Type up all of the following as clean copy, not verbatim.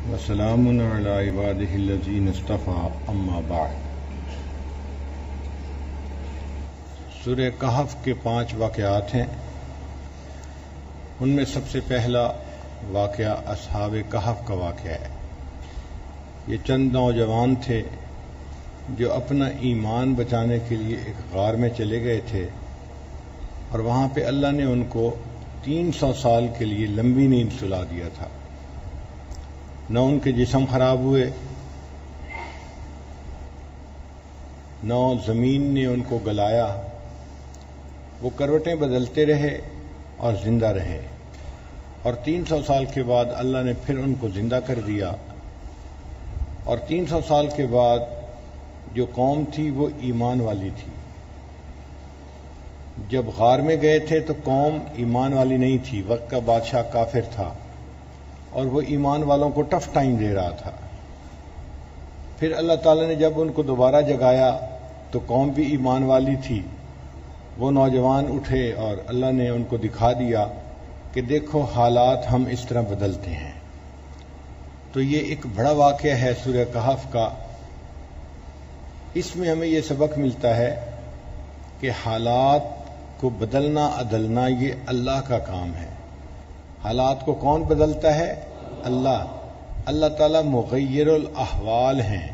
وسلام علی عبادہ الذین اصطفیٰ اما بعد۔ سورہ کہف کے 5 واقعات ہیں۔ ان میں سب سے پہلا واقعہ اصحاب کہف کا واقعہ ہے۔ یہ چند نوجوان تھے جو اپنا ایمان بچانے کے لیے ایک غار میں چلے گئے تھے، اور وہاں پہ اللہ نے ان کو 300 سال کے لیے لمبی نیند سلا دیا تھا۔ نہ ان کے جسم خراب ہوئے، نہ زمین نے ان کو گلایا، وہ کروٹیں بدلتے رہے اور زندہ رہے، اور 300 سال کے بعد اللہ نے پھر ان کو زندہ کر دیا۔ اور 300 سال کے بعد جو قوم تھی وہ ایمان والی تھی۔ جب غار میں گئے تھے تو قوم ایمان والی نہیں تھی، وقت کا بادشاہ کافر تھا اور وہ ایمان والوں کو ٹف ٹائم دے رہا تھا۔ پھر اللہ تعالیٰ نے جب ان کو دوبارہ جگایا تو قوم بھی ایمان والی تھی۔ وہ نوجوان اٹھے اور اللہ نے ان کو دکھا دیا کہ دیکھو حالات ہم اس طرح بدلتے ہیں۔ تو یہ ایک بڑا واقعہ ہے سورہ کہف کا۔ اس میں ہمیں یہ سبق ملتا ہے کہ حالات کو بدلنا عدلنا یہ اللہ کا کام ہے۔ حالات کو کون بدلتا ہے؟ اللہ تعالیٰ مغیر الاحوال ہیں۔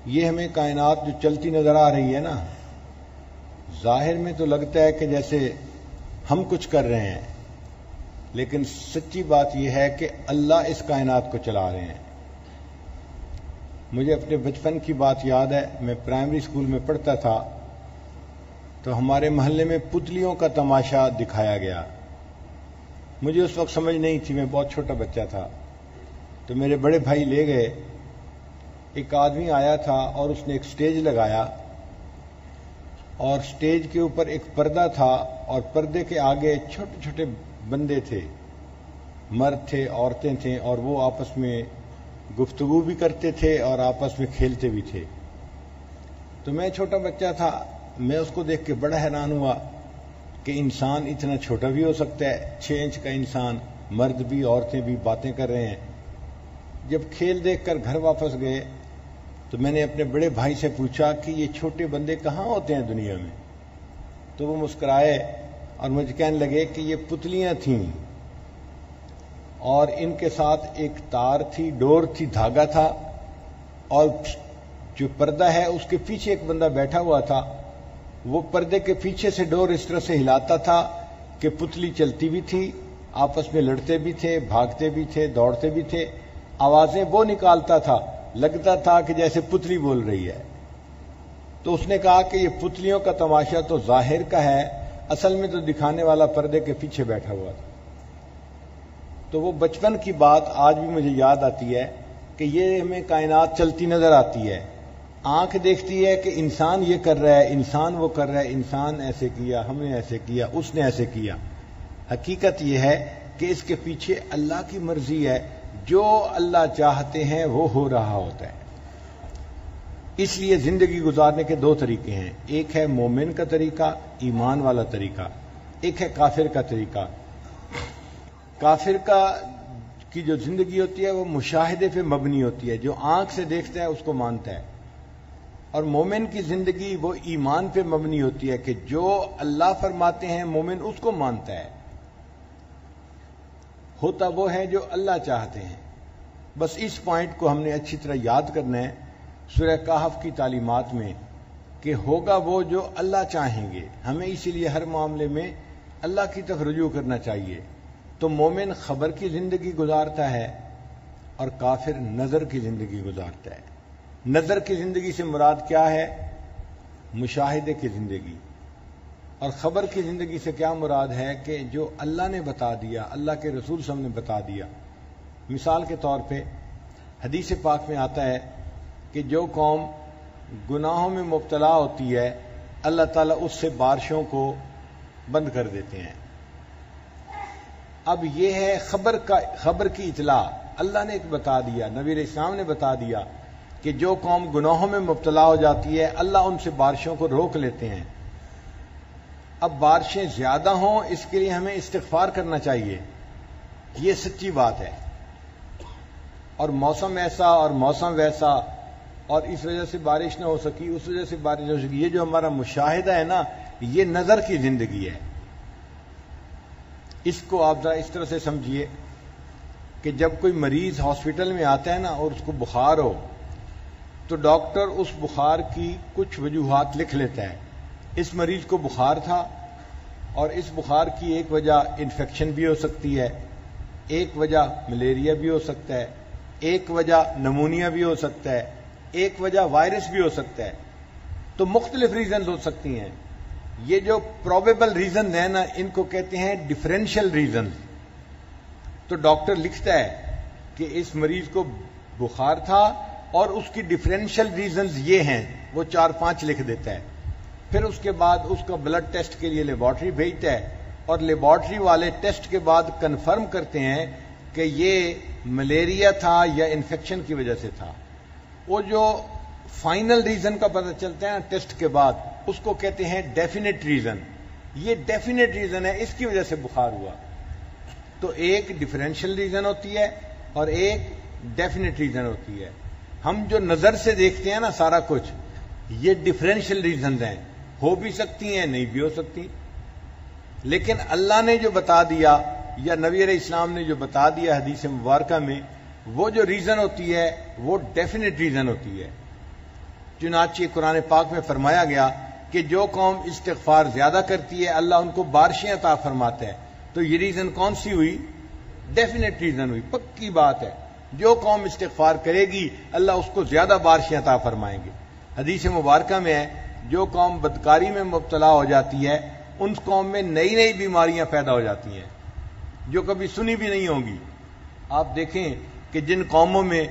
یہ ہمیں کائنات جو چلتی نظر آ رہی ہے نا، ظاہر میں تو لگتا ہے کہ جیسے ہم کچھ کر رہے ہیں، لیکن سچی بات یہ ہے کہ اللہ اس کائنات کو چلا رہے ہیں۔ مجھے اپنے بچپن کی بات یاد ہے، میں پرائمری اسکول میں پڑھتا تھا تو ہمارے محلے میں پتلیوں کا تماشا دکھایا گیا۔ مجھے اس وقت سمجھ نہیں تھی، میں بہت چھوٹا بچہ تھا، تو میرے بڑے بھائی لے گئے۔ ایک آدمی آیا تھا اور اس نے ایک سٹیج لگایا، اور سٹیج کے اوپر ایک پردہ تھا، اور پردے کے آگے چھوٹے چھوٹے بندے تھے، مرد تھے، عورتیں تھیں، اور وہ آپس میں گفتگو بھی کرتے تھے اور آپس میں کھیلتے بھی تھے۔ تو میں چھوٹا بچہ تھا، میں اس کو دیکھ کے بڑا حیران ہوا کہ انسان اتنا چھوٹا بھی ہو سکتا ہے، 6 انچ کا انسان، مرد بھی عورتیں بھی باتیں کر رہے ہیں۔ جب کھیل دیکھ کر گھر واپس گئے تو میں نے اپنے بڑے بھائی سے پوچھا کہ یہ چھوٹے بندے کہاں ہوتے ہیں دنیا میں؟ تو وہ مسکرائے اور مجھے کہنے لگے کہ یہ پتلیاں تھیں، اور ان کے ساتھ ایک تار تھی، ڈور تھی، دھاگا تھا، اور جو پردہ ہے اس کے پیچھے ایک بندہ بیٹھا ہوا تھا۔ وہ پردے کے پیچھے سے ڈور اس طرح سے ہلاتا تھا کہ پتلی چلتی بھی تھی، آپس میں لڑتے بھی تھے، بھاگتے بھی تھے، دوڑتے بھی تھے، آوازیں وہ نکالتا تھا، لگتا تھا کہ جیسے پتلی بول رہی ہے۔ تو اس نے کہا کہ یہ پتلیوں کا تماشا تو ظاہر کا ہے، اصل میں تو دکھانے والا پردے کے پیچھے بیٹھا ہوا تھا۔ تو وہ بچپن کی بات آج بھی مجھے یاد آتی ہے کہ یہ ہمیں کائنات چلتی نظر آتی ہے۔ آنکھ دیکھتی ہے کہ انسان یہ کر رہا ہے، انسان وہ کر رہا ہے، انسان ایسے کیا، ہم نے ایسے کیا، اس نے ایسے کیا۔ حقیقت یہ ہے کہ اس کے پیچھے اللہ کی مرضی ہے، جو اللہ چاہتے ہیں وہ ہو رہا ہوتا ہے۔ اس لیے زندگی گزارنے کے 2 طریقے ہیں، ایک ہے مومن کا طریقہ، ایمان والا طریقہ، ایک ہے کافر کا طریقہ۔ کافر کی جو زندگی ہوتی ہے وہ مشاہدے پہ مبنی ہوتی ہے، جو آنکھ سے دیکھتا ہے اس کو مانتا ہے، اور مومن کی زندگی وہ ایمان پہ مبنی ہوتی ہے کہ جو اللہ فرماتے ہیں مومن اس کو مانتا ہے۔ ہوتا وہ ہے جو اللہ چاہتے ہیں۔ بس اس پوائنٹ کو ہم نے اچھی طرح یاد کرنا ہے سورہ کہف کی تعلیمات میں، کہ ہوگا وہ جو اللہ چاہیں گے۔ ہمیں اسی لیے ہر معاملے میں اللہ کی طرف رجوع کرنا چاہیے۔ تو مومن خبر کی زندگی گزارتا ہے اور کافر نظر کی زندگی گزارتا ہے۔ نظر کی زندگی سے مراد کیا ہے؟ مشاہدے کی زندگی۔ اور خبر کی زندگی سے کیا مراد ہے؟ کہ جو اللہ نے بتا دیا، اللہ کے رسول صلی اللہ علیہ وسلم نے بتا دیا۔ مثال کے طور پہ حدیث پاک میں آتا ہے کہ جو قوم گناہوں میں مبتلا ہوتی ہے اللہ تعالیٰ اس سے بارشوں کو بند کر دیتے ہیں۔ اب یہ ہے خبر کی اطلاع، اللہ نے ایک بتا دیا، نبی علیہ السلام نے بتا دیا کہ جو قوم گناہوں میں مبتلا ہو جاتی ہے اللہ ان سے بارشوں کو روک لیتے ہیں۔ اب بارشیں زیادہ ہوں اس کے لیے ہمیں استغفار کرنا چاہیے، یہ سچی بات ہے۔ اور موسم ایسا اور موسم ویسا، اور اس وجہ سے بارش نہ ہو سکی، اس وجہ سے بارش ہو سکی، یہ جو ہمارا مشاہدہ ہے نا، یہ نظر کی زندگی ہے۔ اس کو آپ ذرا اس طرح سے سمجھیے کہ جب کوئی مریض ہاسپٹل میں آتا ہے نا اور اس کو بخار ہو تو ڈاکٹر اس بخار کی کچھ وجوہات لکھ لیتا ہے۔ اس مریض کو بخار تھا اور اس بخار کی ایک وجہ انفیکشن بھی ہو سکتی ہے، ایک وجہ ملیریا بھی ہو سکتا ہے، ایک وجہ نمونیا بھی ہو سکتا ہے، ایک وجہ وائرس بھی ہو سکتا ہے، تو مختلف ریزنز ہو سکتی ہیں۔ یہ جو پروبیبل ریزن ہے نا، ان کو کہتے ہیں ڈفرینشیل ریزنز۔ تو ڈاکٹر لکھتا ہے کہ اس مریض کو بخار تھا اور اس کی ڈفرینشیل ریزنز یہ ہیں، وہ 4-5 لکھ دیتا ہے۔ پھر اس کے بعد اس کا بلڈ ٹیسٹ کے لیے لیبارٹری بھیجتا ہے، اور لیبارٹری والے ٹیسٹ کے بعد کنفرم کرتے ہیں کہ یہ ملیریا تھا یا انفیکشن کی وجہ سے تھا۔ وہ جو فائنل ریزن کا پتہ چلتا ہے نا ٹیسٹ کے بعد، اس کو کہتے ہیں ڈیفینیٹ ریزن۔ یہ ڈیفینیٹ ریزن ہے، اس کی وجہ سے بخار ہوا۔ تو ایک ڈفرینشیل ریزن ہوتی ہے اور ایک ڈیفینیٹ ریزن ہوتی ہے۔ ہم جو نظر سے دیکھتے ہیں نا سارا کچھ، یہ ڈفرینشیل ریزنز ہیں، ہو بھی سکتی ہیں، نہیں بھی ہو سکتی۔ لیکن اللہ نے جو بتا دیا یا نبی علیہ السلام نے جو بتا دیا حدیث مبارکہ میں، وہ جو ریزن ہوتی ہے وہ ڈیفینیٹ ریزن ہوتی ہے۔ چنانچہ قرآن پاک میں فرمایا گیا کہ جو قوم استغفار زیادہ کرتی ہے اللہ ان کو بارشیں عطا فرماتا ہے۔ تو یہ ریزن کون سی ہوئی؟ ڈیفینیٹ ریزن ہوئی، پکی بات ہے۔ جو قوم استغفار کرے گی اللہ اس کو زیادہ بارشیں عطا فرمائیں گے۔ حدیث مبارکہ میں ہے جو قوم بدکاری میں مبتلا ہو جاتی ہے ان قوم میں نئی نئی بیماریاں پیدا ہو جاتی ہیں جو کبھی سنی بھی نہیں ہوں گی۔ آپ دیکھیں کہ جن قوموں میں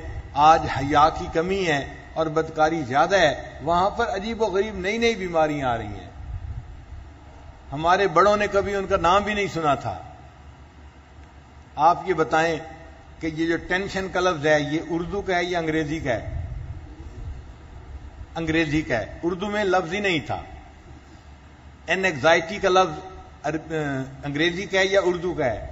آج حیا کی کمی ہے اور بدکاری زیادہ ہے، وہاں پر عجیب و غریب نئی نئی بیماریاں آ رہی ہیں۔ ہمارے بڑوں نے کبھی ان کا نام بھی نہیں سنا تھا۔ آپ یہ بتائیں کہ یہ جو ٹینشن کا لفظ ہے یہ اردو کا ہے یا انگریزی کا ہے؟ انگریزی کا ہے، اردو میں لفظ ہی نہیں تھا۔ اینگزائٹی کا لفظ انگریزی کا ہے یا اردو کا ہے؟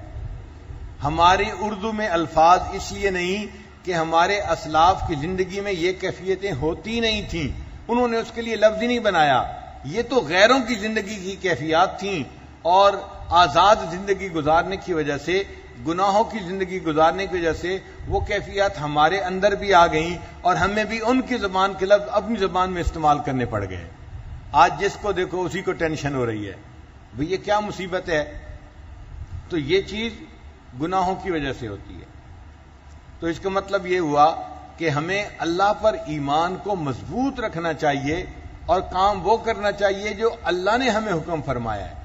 ہماری اردو میں الفاظ اس لیے نہیں کہ ہمارے اسلاف کی زندگی میں یہ کیفیتیں ہوتی نہیں تھیں، انہوں نے اس کے لیے لفظ ہی نہیں بنایا۔ یہ تو غیروں کی زندگی کی کیفیات تھیں، اور آزاد زندگی گزارنے کی وجہ سے، گناہوں کی زندگی گزارنے کی وجہ سے وہ کیفیات ہمارے اندر بھی آ گئیں، اور ہمیں بھی ان کی زبان کے لفظ اپنی زبان میں استعمال کرنے پڑ گئے۔ آج جس کو دیکھو اسی کو ٹینشن ہو رہی ہے۔ بھئی یہ کیا مصیبت ہے؟ تو یہ چیز گناہوں کی وجہ سے ہوتی ہے۔ تو اس کا مطلب یہ ہوا کہ ہمیں اللہ پر ایمان کو مضبوط رکھنا چاہیے اور کام وہ کرنا چاہیے جو اللہ نے ہمیں حکم فرمایا ہے۔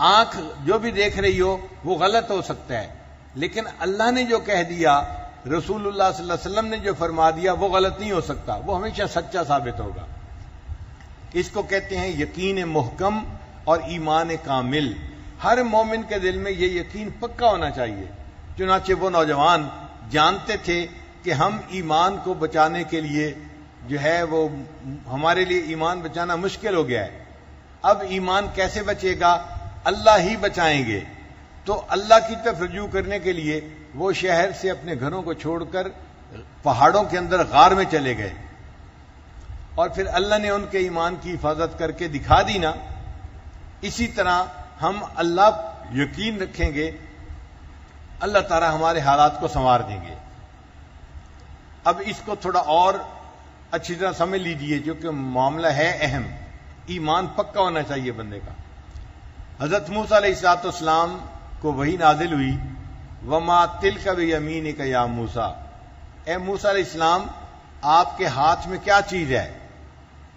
آنکھ جو بھی دیکھ رہی ہو وہ غلط ہو سکتا ہے، لیکن اللہ نے جو کہہ دیا، رسول اللہ صلی اللہ علیہ وسلم نے جو فرما دیا، وہ غلط نہیں ہو سکتا، وہ ہمیشہ سچا ثابت ہوگا۔ اس کو کہتے ہیں یقین محکم اور ایمان کامل۔ ہر مومن کے دل میں یہ یقین پکا ہونا چاہیے۔ چنانچہ وہ نوجوان جانتے تھے کہ ہم ایمان کو بچانے کے لیے جو ہے وہ ہمارے لیے ایمان بچانا مشکل ہو گیا ہے۔ اب ایمان کیسے بچے گا؟ اللہ ہی بچائیں گے۔ تو اللہ کی طرف رجوع کرنے کے لیے وہ شہر سے اپنے گھروں کو چھوڑ کر پہاڑوں کے اندر غار میں چلے گئے، اور پھر اللہ نے ان کے ایمان کی حفاظت کر کے دکھا دی نا۔ اسی طرح ہم اللہ یقین رکھیں گے، اللہ تعالی ہمارے حالات کو سنوار دیں گے۔ اب اس کو تھوڑا اور اچھی طرح سمجھ لیجئے، جو کہ معاملہ ہے اہم۔ ایمان پکا ہونا چاہیے بندے کا۔ حضرت موسیٰ علیہ السلام کو وحی نازل ہوئی، وما تلک بیمینک یا موسیٰ، اے موسیٰ علیہ السلام آپ کے ہاتھ میں کیا چیز ہے؟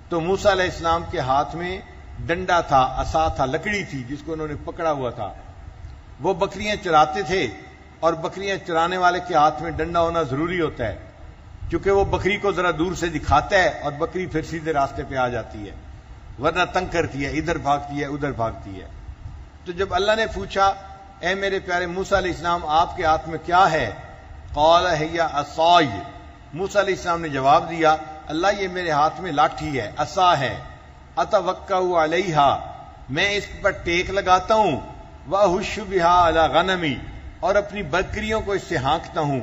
تو موسیٰ علیہ السلام کے ہاتھ میں ڈنڈا تھا، عصا تھا، لکڑی تھی جس کو انہوں نے پکڑا ہوا تھا۔ وہ بکریاں چراتے تھے، اور بکریاں چرانے والے کے ہاتھ میں ڈنڈا ہونا ضروری ہوتا ہے، کیونکہ وہ بکری کو ذرا دور سے دکھاتا ہے اور بکری پھر سیدھے راستے پہ آ جاتی ہے، ورنہ تنگ کرتی ہے، ادھر بھاگتی ہے ادھر بھاگتی ہے۔ تو جب اللہ نے پوچھا اے میرے پیارے موسیٰ علیہ السلام آپ کے ہاتھ میں کیا ہے؟ قال ہی عصای، موسیٰ علیہ السلام نے جواب دیا اللہ یہ میرے ہاتھ میں لاٹھی ہے، عصا ہے، اتوکأ علیہا، میں اس پر ٹیک لگاتا ہوں، واہش بہا علی غنمی، اور اپنی بکریوں کو اس سے ہانکتا ہوں،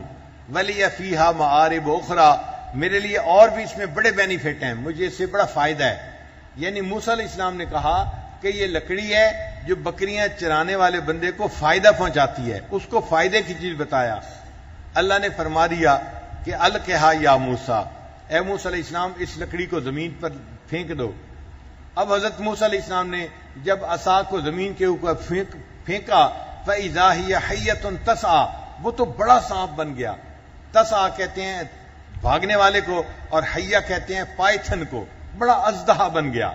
ولی فیہا معارب اخری، میرے لیے اور بھی اس میں بڑے بینیفٹ ہیں، مجھے اس سے بڑا فائدہ ہے۔ یعنی موسیٰ علیہ السلام نے کہا کہ یہ لکڑی ہے جو بکریاں چرانے والے بندے کو فائدہ پہنچاتی ہے، اس کو فائدے کی چیز بتایا۔ اللہ نے فرما دیا کہ القھا یا موسیٰ، اے موسیٰ علیہ السلام اس لکڑی کو زمین پر پھینک دو۔ اب حضرت موسیٰ علیہ السلام نے جب عصا کو زمین کے اوپر پھینکا فَإِذَا هِيَ حَيَّةٌ تَسْعَىٰ، وہ تو بڑا سانپ بن گیا۔ تسعا کہتے ہیں بھاگنے والے کو، اور حیہ کہتے ہیں پائتھن کو، بڑا اژدہا بن گیا۔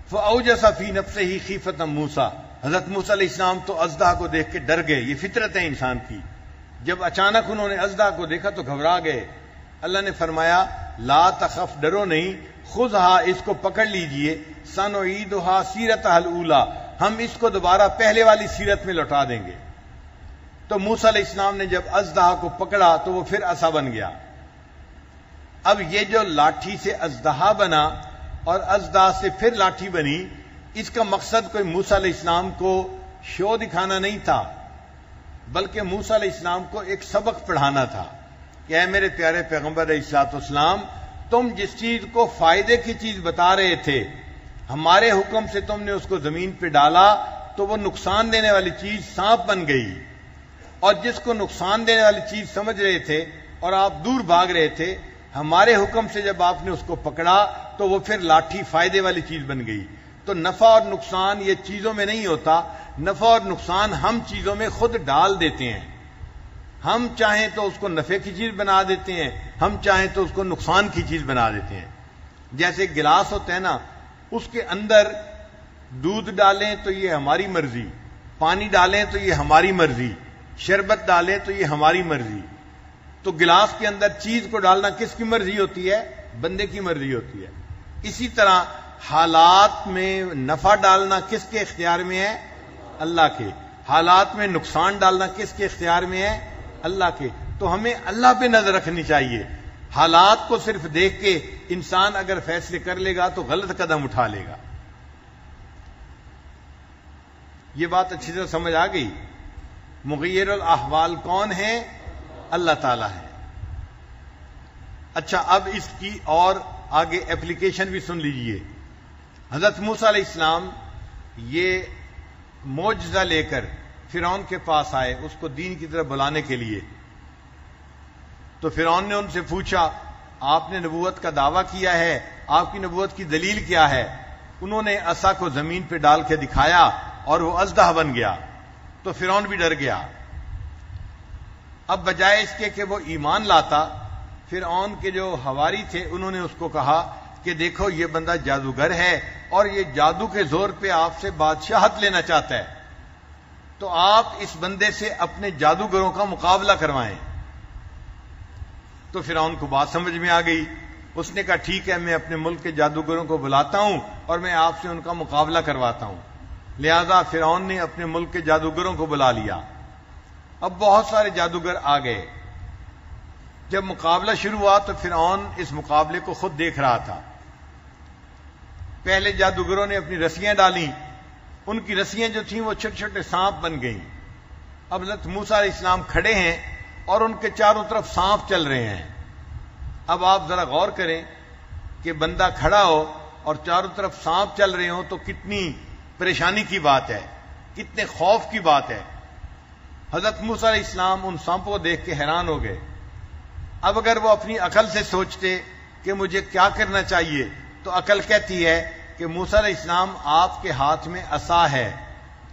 فَأَوْجَسَ فِي نَفْسِهِ خِیفَةً مُوسیٰ، حضرت موسیٰ علیہ السلام تو اژدہا کو دیکھ کے ڈر گئے، یہ فطرت ہے انسان کی۔ جب اچانک انہوں نے اژدہا کو دیکھا تو گھبرا گئے۔ اللہ نے فرمایا لا تخف، ڈرو نہیں، خذھا، اس کو پکڑ لیجئے، سنعیدھا سیرتھا الاولی، ہم اس کو دوبارہ پہلے والی سیرت میں لوٹا دیں گے۔ تو موسیٰ علیہ السلام نے جب اژدہا کو پکڑا تو وہ پھر عصا بن گیا۔ اب یہ جو لاٹھی سے اژدہا بنا اور اژدہا سے پھر لاٹھی بنی، اس کا مقصد کوئی موسیٰ علیہ السلام کو شو دکھانا نہیں تھا، بلکہ موسیٰ علیہ السلام کو ایک سبق پڑھانا تھا کہ اے میرے پیارے پیغمبر علیہ الصلوۃ والسلام، تم جس چیز کو فائدے کی چیز بتا رہے تھے، ہمارے حکم سے تم نے اس کو زمین پہ ڈالا تو وہ نقصان دینے والی چیز سانپ بن گئی، اور جس کو نقصان دینے والی چیز سمجھ رہے تھے اور آپ دور بھاگ رہے تھے، ہمارے حکم سے جب آپ نے اس کو پکڑا تو وہ پھر لاٹھی فائدے والی چیز بن گئی۔ تو نفع اور نقصان یہ چیزوں میں نہیں ہوتا، نفع اور نقصان ہم چیزوں میں خود ڈال دیتے ہیں۔ ہم چاہیں تو اس کو نفع کی چیز بنا دیتے ہیں، ہم چاہیں تو اس کو نقصان کی چیز بنا دیتے ہیں۔ جیسے گلاس ہوتا ہے نا، اس کے اندر دودھ ڈالیں تو یہ ہماری مرضی، پانی ڈالیں تو یہ ہماری مرضی، شربت ڈالیں تو یہ ہماری مرضی۔ تو گلاس کے اندر چیز کو ڈالنا کس کی مرضی ہوتی ہے؟ بندے کی مرضی ہوتی ہے۔ اسی طرح حالات میں نفع ڈالنا کس کے اختیار میں ہے؟ اللہ کے۔ حالات میں نقصان ڈالنا کس کے اختیار میں ہے؟ اللہ کے۔ تو ہمیں اللہ پہ نظر رکھنی چاہیے۔ حالات کو صرف دیکھ کے انسان اگر فیصلے کر لے گا تو غلط قدم اٹھا لے گا۔ یہ بات اچھی طرح سمجھ آ گئی؟ مغیر الاحوال کون ہے؟ اللہ تعالیٰ ہے۔ اچھا، اب اس کی اور آگے اپلیکیشن بھی سن لیجئے۔ حضرت موسیٰ علیہ السلام یہ معجزہ لے کر فرعون کے پاس آئے اس کو دین کی طرف بلانے کے لیے۔ تو فرعون نے ان سے پوچھا آپ نے نبوت کا دعویٰ کیا ہے، آپ کی نبوت کی دلیل کیا ہے؟ انہوں نے عصا کو زمین پہ ڈال کے دکھایا اور وہ اژدہا بن گیا۔ تو فرعون بھی ڈر گیا۔ اب بجائے اس کے کہ وہ ایمان لاتا، فرعون کے جو حواری تھے انہوں نے اس کو کہا کہ دیکھو یہ بندہ جادوگر ہے اور یہ جادو کے زور پہ آپ سے بادشاہت لینا چاہتا ہے، تو آپ اس بندے سے اپنے جادوگروں کا مقابلہ کروائیں۔ تو فرعون کو بات سمجھ میں آ گئی، اس نے کہا ٹھیک ہے، میں اپنے ملک کے جادوگروں کو بلاتا ہوں اور میں آپ سے ان کا مقابلہ کرواتا ہوں۔ لہذا فرعون نے اپنے ملک کے جادوگروں کو بلا لیا۔ اب بہت سارے جادوگر آ گئے۔ جب مقابلہ شروع ہوا تو فرعون اس مقابلے کو خود دیکھ رہا تھا۔ پہلے جادوگروں نے اپنی رسیاں ڈالیں، ان کی رسیاں جو تھیں وہ چھوٹے چھوٹے سانپ بن گئیں۔ اب حضرت موسیٰ علیہ السلام کھڑے ہیں اور ان کے چاروں طرف سانپ چل رہے ہیں۔ اب آپ ذرا غور کریں کہ بندہ کھڑا ہو اور چاروں طرف سانپ چل رہے ہوں تو کتنی پریشانی کی بات ہے، کتنے خوف کی بات ہے۔ حضرت موسیٰ علیہ السلام ان سانپوں کو دیکھ کے حیران ہو گئے۔ اب اگر وہ اپنی عقل سے سوچتے کہ مجھے کیا کرنا چاہیے، تو عقل کہتی ہے کہ موسیٰ علیہ السلام آپ کے ہاتھ میں عصا ہے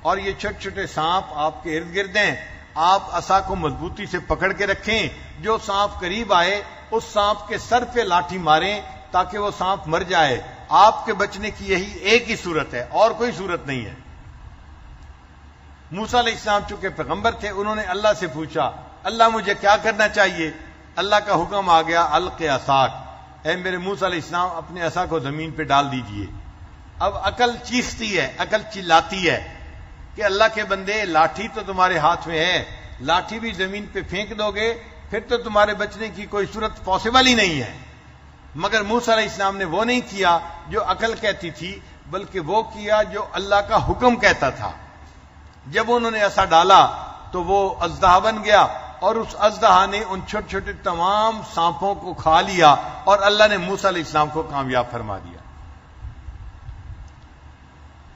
اور یہ چھوٹے چھوٹے سانپ آپ کے ارد گرد ہیں، آپ عصا کو مضبوطی سے پکڑ کے رکھیں، جو سانپ قریب آئے اس سانپ کے سر پہ لاٹھی ماریں تاکہ وہ سانپ مر جائے۔ آپ کے بچنے کی یہی ایک ہی صورت ہے اور کوئی صورت نہیں ہے۔ موسیٰ علیہ السلام چونکہ پیغمبر تھے، انہوں نے اللہ سے پوچھا اللہ مجھے کیا کرنا چاہیے؟ اللہ کا حکم آ گیا الق عصاک، اے میرے موسیٰ علیہ السلام اپنے عصا کو زمین پہ ڈال دیجئے۔ اب عقل چیختی ہے، عقل چلاتی ہے کہ اللہ کے بندے لاٹھی تو تمہارے ہاتھ میں ہے، لاٹھی بھی زمین پہ پھینک دو گے پھر تو تمہارے بچنے کی کوئی صورت پاسبل ہی نہیں ہے۔ مگر موسیٰ علیہ السلام نے وہ نہیں کیا جو عقل کہتی تھی، بلکہ وہ کیا جو اللہ کا حکم کہتا تھا۔ جب انہوں نے عصا ڈالا تو وہ اژدہا بن گیا اور اس اژدہا نے ان چھوٹے چھوٹے تمام سانپوں کو کھا لیا اور اللہ نے موسیٰ علیہ السلام کو کامیاب فرما دیا۔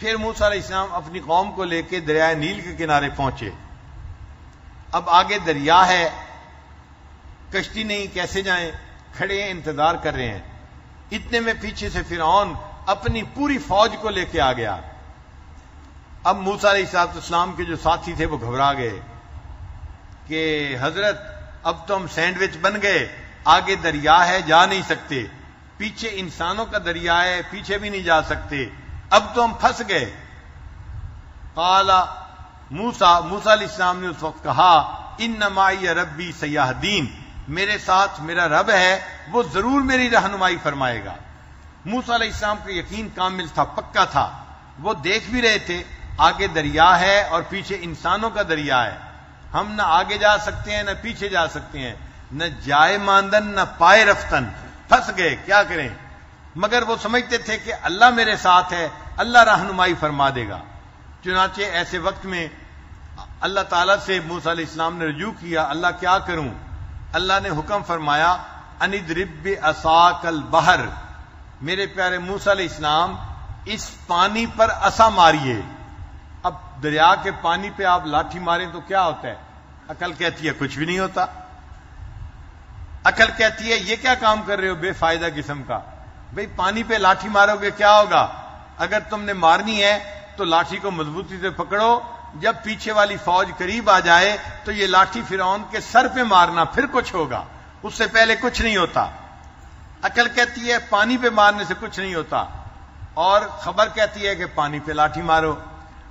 پھر موسیٰ علیہ السلام اپنی قوم کو لے کے دریائے نیل کے کنارے پہنچے۔ اب آگے دریا ہے، کشتی نہیں، کیسے جائیں؟ کھڑے ہیں، انتظار کر رہے ہیں۔ اتنے میں پیچھے سے فرعون اپنی پوری فوج کو لے کے آ گیا۔ اب موسیٰ علیہ السلام کے جو ساتھی تھے وہ گھبرا گئے کہ حضرت اب تو ہم سینڈوچ بن گئے، آگے دریا ہے، جا نہیں سکتے، پیچھے انسانوں کا دریا ہے، پیچھے بھی نہیں جا سکتے، اب تو ہم پھنس گئے۔ قال موسیٰ علیہ السلام نے اس وقت کہا ان معی ربی سیہدین، میرے ساتھ میرا رب ہے، وہ ضرور میری رہنمائی فرمائے گا۔ موسیٰ علیہ السلام کا یقین کامل تھا، پکا تھا، وہ دیکھ بھی رہے تھے آگے دریا ہے اور پیچھے انسانوں کا دریا ہے، ہم نہ آگے جا سکتے ہیں نہ پیچھے جا سکتے ہیں، نہ جائے ماندن نہ پائے رفتن، پھنس گئے، کیا کریں؟ مگر وہ سمجھتے تھے کہ اللہ میرے ساتھ ہے، اللہ رہنمائی فرما دے گا۔ چنانچہ ایسے وقت میں اللہ تعالیٰ سے موسیٰ علیہ السلام نے رجوع کیا، اللہ کیا کروں؟ اللہ نے حکم فرمایا ان اضرب بعصاک البحر، میرے پیارے موسیٰ علیہ السلام اس پانی پر عصا ماریے۔ اب دریا کے پانی پہ آپ لاٹھی ماریں تو کیا ہوتا ہے؟ عقل کہتی ہے کچھ بھی نہیں ہوتا، عقل کہتی ہے یہ کیا کام کر رہے ہو بے فائدہ قسم کا، بھئی پانی پہ لاٹھی مارو گے کیا ہوگا؟ اگر تم نے مارنی ہے تو لاٹھی کو مضبوطی سے پکڑو، جب پیچھے والی فوج قریب آ جائے تو یہ لاٹھی فرعون کے سر پہ مارنا، پھر کچھ ہوگا، اس سے پہلے کچھ نہیں ہوتا۔ عقل کہتی ہے پانی پہ مارنے سے کچھ نہیں ہوتا، اور خبر کہتی ہے کہ پانی پہ لاٹھی مارو۔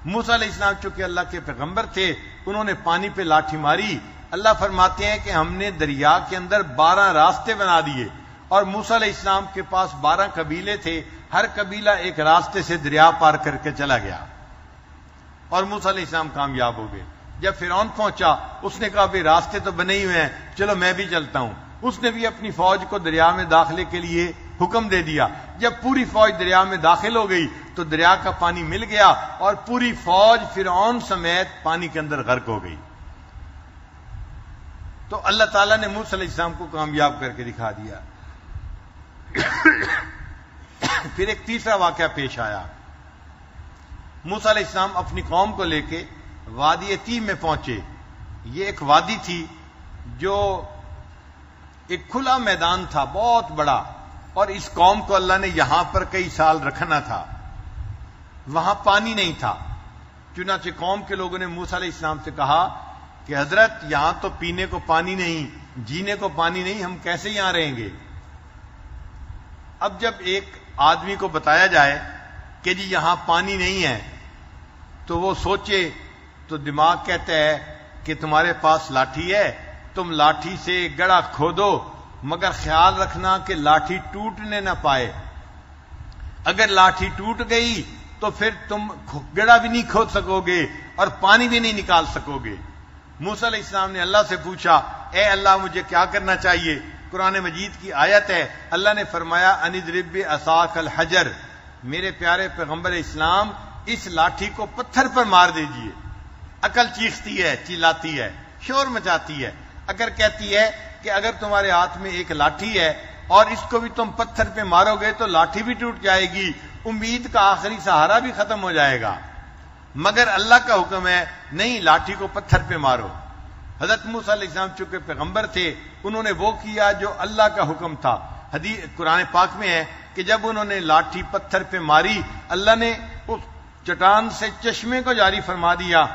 موسیٰ علیہ السلام چونکہ اللہ کے پیغمبر تھے، انہوں نے پانی پہ لاٹھی ماری۔ اللہ فرماتے ہیں کہ ہم نے دریا کے اندر 12 راستے بنا دیے، اور موسیٰ علیہ السلام کے پاس 12 قبیلے تھے، ہر قبیلہ ایک راستے سے دریا پار کر کے چلا گیا، اور موسیٰ علیہ السلام کامیاب ہو گئے۔ جب فرعون پہنچا اس نے کہا بھی راستے تو بنے ہی ہوئے ہیں، چلو میں بھی چلتا ہوں۔ اس نے بھی اپنی فوج کو دریا میں داخلے کے لیے حکم دے دیا۔ جب پوری فوج دریا میں داخل ہو گئی تو دریا کا پانی مل گیا اور پوری فوج فرعون سمیت پانی کے اندر غرق ہو گئی۔ تو اللہ تعالیٰ نے موسیٰ علیہ السلام کو کامیاب کر کے دکھا دیا۔ پھر ایک تیسرا واقعہ پیش آیا۔ موسیٰ علیہ السلام اپنی قوم کو لے کے وادی تیہ میں پہنچے۔ یہ ایک وادی تھی جو ایک کھلا میدان تھا بہت بڑا، اور اس قوم کو اللہ نے یہاں پر کئی سال رکھنا تھا، وہاں پانی نہیں تھا۔ چنانچہ قوم کے لوگوں نے موسیٰ علیہ السلام سے کہا کہ حضرت یہاں تو پینے کو پانی نہیں، جینے کو پانی نہیں، ہم کیسے یہاں رہیں گے؟ اب جب ایک آدمی کو بتایا جائے کہ جی یہاں پانی نہیں ہے تو وہ سوچے تو دماغ کہتا ہے کہ تمہارے پاس لاٹھی ہے، تم لاٹھی سے گڑھا کھودو، مگر خیال رکھنا کہ لاٹھی ٹوٹنے نہ پائے۔ اگر لاٹھی ٹوٹ گئی تو پھر تم گڑھا بھی نہیں کھود سکو گے اور پانی بھی نہیں نکال سکو گے۔ موسیٰ علیہ السلام نے اللہ سے پوچھا اے اللہ مجھے کیا کرنا چاہیے؟ قرآن مجید کی آیت ہے، اللہ نے فرمایا ان اضرب بعصاک الحجر، میرے پیارے پیغمبر اسلام اس لاٹھی کو پتھر پر مار دیجئے۔ عقل چیختی ہے، چلاتی ہے، شور مچاتی ہے۔ عقل کہتی ہے کہ اگر تمہارے ہاتھ میں ایک لاٹھی ہے اور اس کو بھی تم پتھر پہ مارو گے تو لاٹھی بھی ٹوٹ جائے گی، امید کا آخری سہارا بھی ختم ہو جائے گا۔ مگر اللہ کا حکم ہے نہیں، لاٹھی کو پتھر پہ مارو۔ حضرت موسیٰ علیہ السلام چونکہ پیغمبر تھے، انہوں نے وہ کیا جو اللہ کا حکم تھا۔ حدیث قرآن پاک میں ہے کہ جب انہوں نے لاٹھی پتھر پہ ماری، اللہ نے اس چٹان سے چشمے کو جاری فرما دیا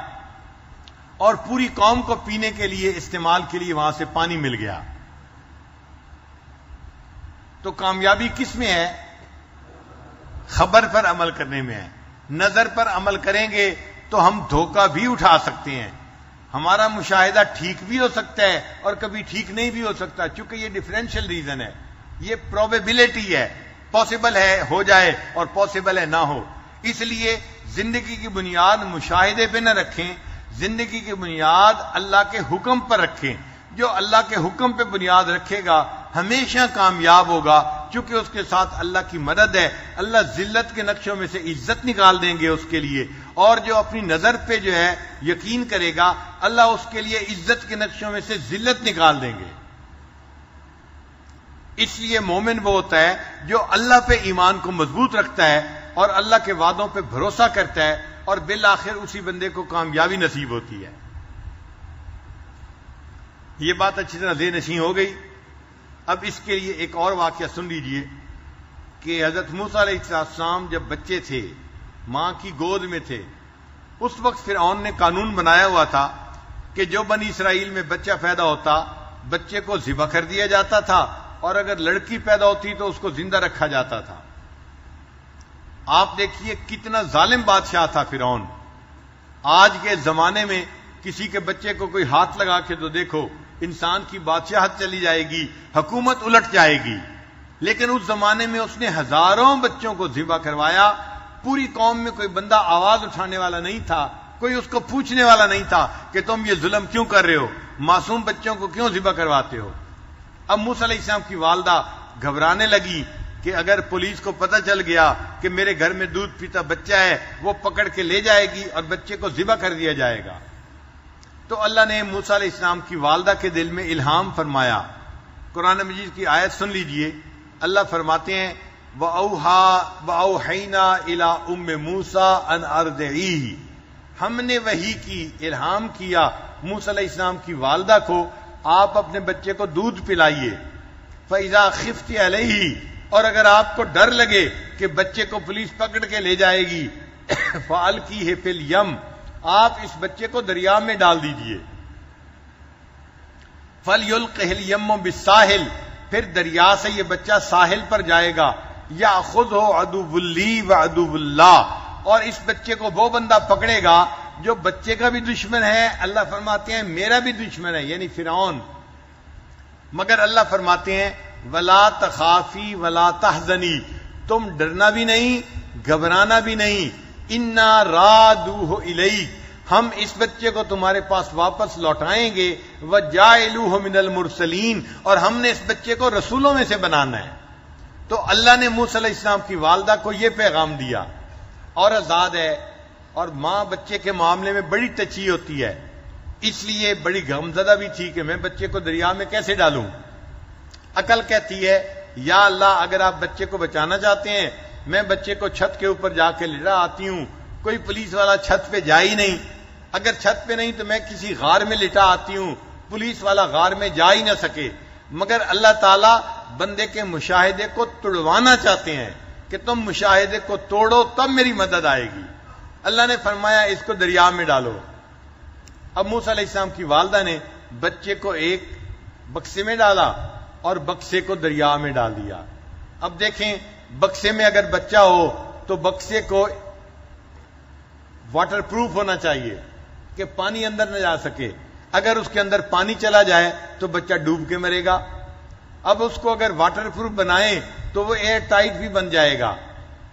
اور پوری قوم کو پینے کے لیے استعمال کے لیے وہاں سے پانی مل گیا۔ تو کامیابی کس میں ہے؟ خبر پر عمل کرنے میں ہے۔ نظر پر عمل کریں گے تو ہم دھوکہ بھی اٹھا سکتے ہیں، ہمارا مشاہدہ ٹھیک بھی ہو سکتا ہے اور کبھی ٹھیک نہیں بھی ہو سکتا، چونکہ یہ ڈفرینشیل ریزن ہے، یہ پروبیبلٹی ہے، پاسبل ہے ہو جائے اور پاسبل ہے نہ ہو۔ اس لیے زندگی کی بنیاد مشاہدے پہ نہ رکھیں، زندگی کی بنیاد اللہ کے حکم پر رکھیں۔ جو اللہ کے حکم پہ بنیاد رکھے گا ہمیشہ کامیاب ہوگا، چونکہ اس کے ساتھ اللہ کی مدد ہے، اللہ ذلت کے نقشوں میں سے عزت نکال دیں گے اس کے لیے، اور جو اپنی نظر پہ جو ہے یقین کرے گا اللہ اس کے لیے عزت کے نقشوں میں سے ذلت نکال دیں گے۔ اس لیے مومن وہ ہوتا ہے جو اللہ پہ ایمان کو مضبوط رکھتا ہے اور اللہ کے وعدوں پہ بھروسہ کرتا ہے، اور بالآخر اسی بندے کو کامیابی نصیب ہوتی ہے۔ یہ بات اچھی طرح ذہن نشین ہو گئی۔ اب اس کے لیے ایک اور واقعہ سن لیجئے کہ حضرت موسیٰ علیہ السلام جب بچے تھے، ماں کی گود میں تھے، اس وقت فرعون نے قانون بنایا ہوا تھا کہ جو بنی اسرائیل میں بچہ پیدا ہوتا بچے کو ذبح کر دیا جاتا تھا، اور اگر لڑکی پیدا ہوتی تو اس کو زندہ رکھا جاتا تھا۔ آپ دیکھیے کتنا ظالم بادشاہ تھا فرعون۔ آج کے زمانے میں کسی کے بچے کو کوئی ہاتھ لگا کے تو دیکھو انسان کی بادشاہت چلی جائے گی، حکومت الٹ جائے گی، لیکن اس زمانے میں اس نے ہزاروں بچوں کو ذبح کروایا۔ پوری قوم میں کوئی بندہ آواز اٹھانے والا نہیں تھا، کوئی اس کو پوچھنے والا نہیں تھا کہ تم یہ ظلم کیوں کر رہے ہو، معصوم بچوں کو کیوں ذبح کرواتے ہو۔ اب موسیٰ علیہ السلام کی والدہ گھبرانے لگی کہ اگر پولیس کو پتہ چل گیا کہ میرے گھر میں دودھ پیتا بچہ ہے، وہ پکڑ کے لے جائے گی اور بچے کو ذبح کر دیا جائے گا۔ تو اللہ نے موسیٰ علیہ السلام کی والدہ کے دل میں الہام فرمایا۔ قرآن مجید کی آیت سن لیجئے، اللہ فرماتے ہیں وَأَوْحَيْنَا إِلَىٰ أُمِّ مُوسَىٰ أَنْ أَرْضِعِيهِ، ہم نے وحی کی، الہام کیا موسیٰ علیہ السلام کی والدہ کو، آپ اپنے بچے کو دودھ پلائیے۔ فَإِذَا خِفْتِ عَلَيْهِ، اور اگر آپ کو ڈر لگے کہ بچے کو پولیس پکڑ کے لے جائے گی، فَأَلْقِيهِ فِي الْيَمِّ، آپ اس بچے کو دریا میں ڈال دیجئے۔ فَلْيُلْقِهِ الْيَمُّ بِالسَّاحِلِ، پھر دریا سے یہ بچہ ساحل پر جائے گا۔ يَأْخُذْهُ عَدُوٌّ لِّي وَعَدُوٌّ اللَّهِ، اور اس بچے کو وہ بندہ پکڑے گا جو بچے کا بھی دشمن ہے، اللہ فرماتے ہیں میرا بھی دشمن ہے، یعنی فرعون۔ مگر اللہ فرماتے ہیں وَلَا تَخَافِي وَلَا تَحْزَنِي، تم ڈرنا بھی نہیں گھبرانا بھی نہیں، اِنَّا رَادُوهُ إِلَيْكَ، ہم اس بچے کو تمہارے پاس واپس لوٹائیں گے، وَجَاعِلُوهُ مِنَ الْمُرْسَلِينَ، اور ہم نے اس بچے کو رسولوں میں سے بنانا ہے۔ تو اللہ نے موسیٰ علیہ السلام کی والدہ کو یہ پیغام دیا، اور آزاد ہے، اور ماں بچے کے معاملے میں بڑی ٹچی ہوتی ہے، اس لیے بڑی غمزدہ بھی تھی کہ میں بچے کو دریا میں کیسے ڈالوں۔ عقل کہتی ہے یا اللہ اگر آپ بچے کو بچانا چاہتے ہیں، میں بچے کو چھت کے اوپر جا کے لٹا آتی ہوں، کوئی پولیس والا چھت پہ جا ہی نہیں، اگر چھت پہ نہیں تو میں کسی غار میں لٹا آتی ہوں، پولیس والا غار میں جا ہی نہ سکے۔ مگر اللہ تعالیٰ بندے کے مشاہدے کو توڑوانا چاہتے ہیں کہ تم مشاہدے کو توڑو تب میری مدد آئے گی۔ اللہ نے فرمایا اس کو دریا میں ڈالو۔ اب موسیٰ علیہ السلام کی والدہ نے بچے کو ایک بکسے میں ڈالا اور بکسے کو دریا میں ڈال دیا۔ اب دیکھیں بکسے میں اگر بچہ ہو تو بکسے کو واٹر پروف ہونا چاہیے کہ پانی اندر نہ جا سکے، اگر اس کے اندر پانی چلا جائے تو بچہ ڈوب کے مرے گا۔ اب اس کو اگر واٹر پروف بنائیں تو وہ ایئر ٹائٹ بھی بن جائے گا۔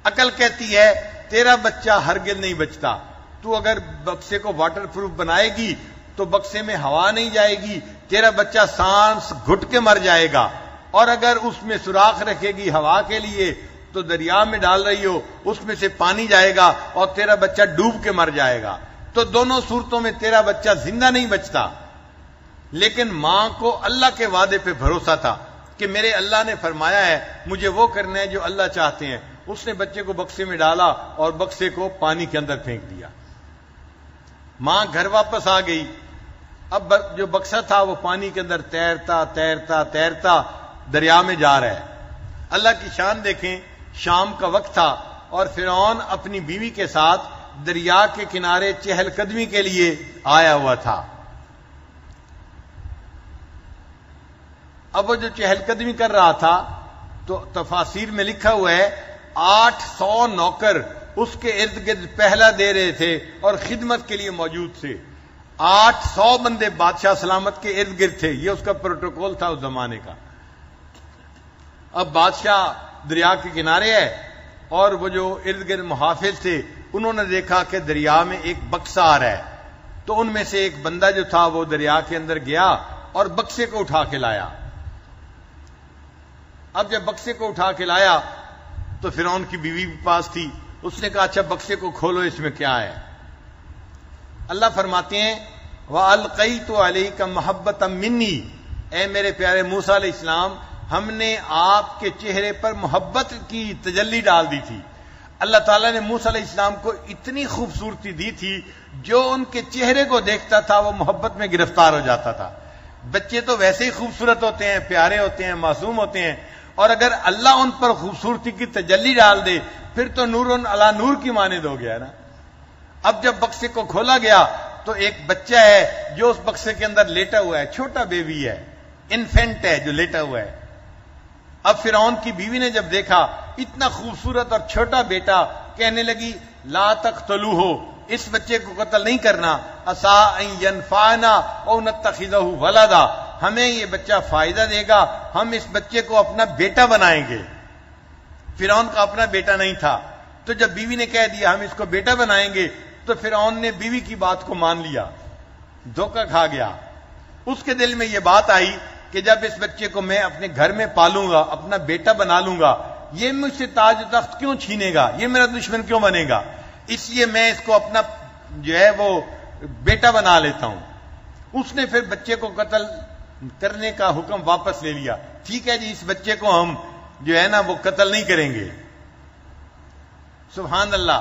عقل کہتی ہے تیرا بچہ ہرگز نہیں بچتا، تو اگر بکسے کو واٹر پروف بنائے گی تو بکسے میں ہوا نہیں جائے گی، تیرا بچہ سانس گھٹ کے مر جائے گا، اور اگر اس میں سوراخ رکھے گی ہوا کے لیے تو دریا میں ڈال رہی ہو اس میں سے پانی جائے گا اور تیرا بچہ ڈوب کے مر جائے گا۔ تو دونوں صورتوں میں تیرا بچہ زندہ نہیں بچتا۔ لیکن ماں کو اللہ کے وعدے پہ بھروسہ تھا کہ میرے اللہ نے فرمایا ہے مجھے وہ کرنا ہے جو اللہ چاہتے ہیں۔ اس نے بچے کو بکسے میں ڈالا اور بکسے کو پانی کے اندر پھینک دیا۔ ماں گھر واپس آ گئی، اب جو بکسا تھا وہ پانی کے اندر تیرتا تیرتا تیرتا دریا میں جا رہا ہے۔ اللہ کی شان دیکھیں، شام کا وقت تھا اور فرعون اپنی بیوی کے ساتھ دریا کے کنارے چہل قدمی کے لیے آیا ہوا تھا۔ اب وہ جو چہل قدمی کر رہا تھا تو تفاسیر میں لکھا ہوا ہے 800 نوکر اس کے ارد گرد پہلا دے رہے تھے اور خدمت کے لیے موجود تھے۔ 800 بندے بادشاہ سلامت کے ارد گرد تھے، یہ اس کا پروٹوکول تھا اس زمانے کا۔ اب بادشاہ دریا کے کنارے ہے اور وہ جو ارد گرد محافظ تھے انہوں نے دیکھا کہ دریا میں ایک بکسا آ رہا ہے، تو ان میں سے ایک بندہ جو تھا وہ دریا کے اندر گیا اور بکسے کو اٹھا کے لایا۔ اب جب بکسے کو اٹھا کے لایا تو فرعون کی بیوی بھی پاس تھی. اس نے کہا اچھا بکسے کو کھولو, اس میں کیا ہے؟ اللہ فرماتے ہیں وَأَلْقَيْتُ عَلَيْكَ مَحَبَّةً مِّنِّي, اے میرے پیارے موسیٰ علیہ السلام, ہم نے آپ کے چہرے پر محبت کی تجلی ڈال دی تھی. اللہ تعالیٰ نے موسیٰ علیہ السلام کو اتنی خوبصورتی دی تھی, جو ان کے چہرے کو دیکھتا تھا وہ محبت میں گرفتار ہو جاتا تھا. بچے تو ویسے ہی خوبصورت ہوتے ہیں, پیارے ہوتے ہیں, معصوم ہوتے ہیں, اور اگر اللہ ان پر خوبصورتی کی تجلی ڈال دے پھر تو نور علی نور کی مانند ہو گیا نا. اب جب بکسے کو کھولا گیا تو ایک بچہ ہے جو اس بکسے کے اندر لیٹا ہوا ہے, چھوٹا بیبی ہے, انفینٹ ہے جو لیٹا ہوا ہے. اب فرعون کی بیوی نے جب دیکھا اتنا خوبصورت اور چھوٹا بیٹا, کہنے لگی لا تقتلوہ, اس بچے کو قتل نہیں کرنا, عسیٰ ان ینفعنا او نتخذہ ولدا, ہمیں یہ بچہ فائدہ دے گا, ہم اس بچے کو اپنا بیٹا بنائیں گے. فرعون کا اپنا بیٹا نہیں تھا, تو جب بیوی نے کہہ دیا ہم اس کو بیٹا بنائیں گے تو فرعون نے بیوی کی بات کو مان لیا, دھوکہ کھا گیا. اس کے دل میں یہ بات آئی کہ جب اس بچے کو میں اپنے گھر میں پالوں گا, اپنا بیٹا بنا لوں گا, یہ مجھ سے تاج و تخت کیوں چھینے گا, یہ میرا دشمن کیوں بنے گا, اس لیے میں اس کو اپنا جو ہے وہ بیٹا بنا لیتا ہوں. اس نے پھر بچے کو قتل کرنے کا حکم واپس لے لیا. ٹھیک ہے جی, اس بچے کو ہم جو ہے نا وہ قتل نہیں کریں گے. سبحان اللہ,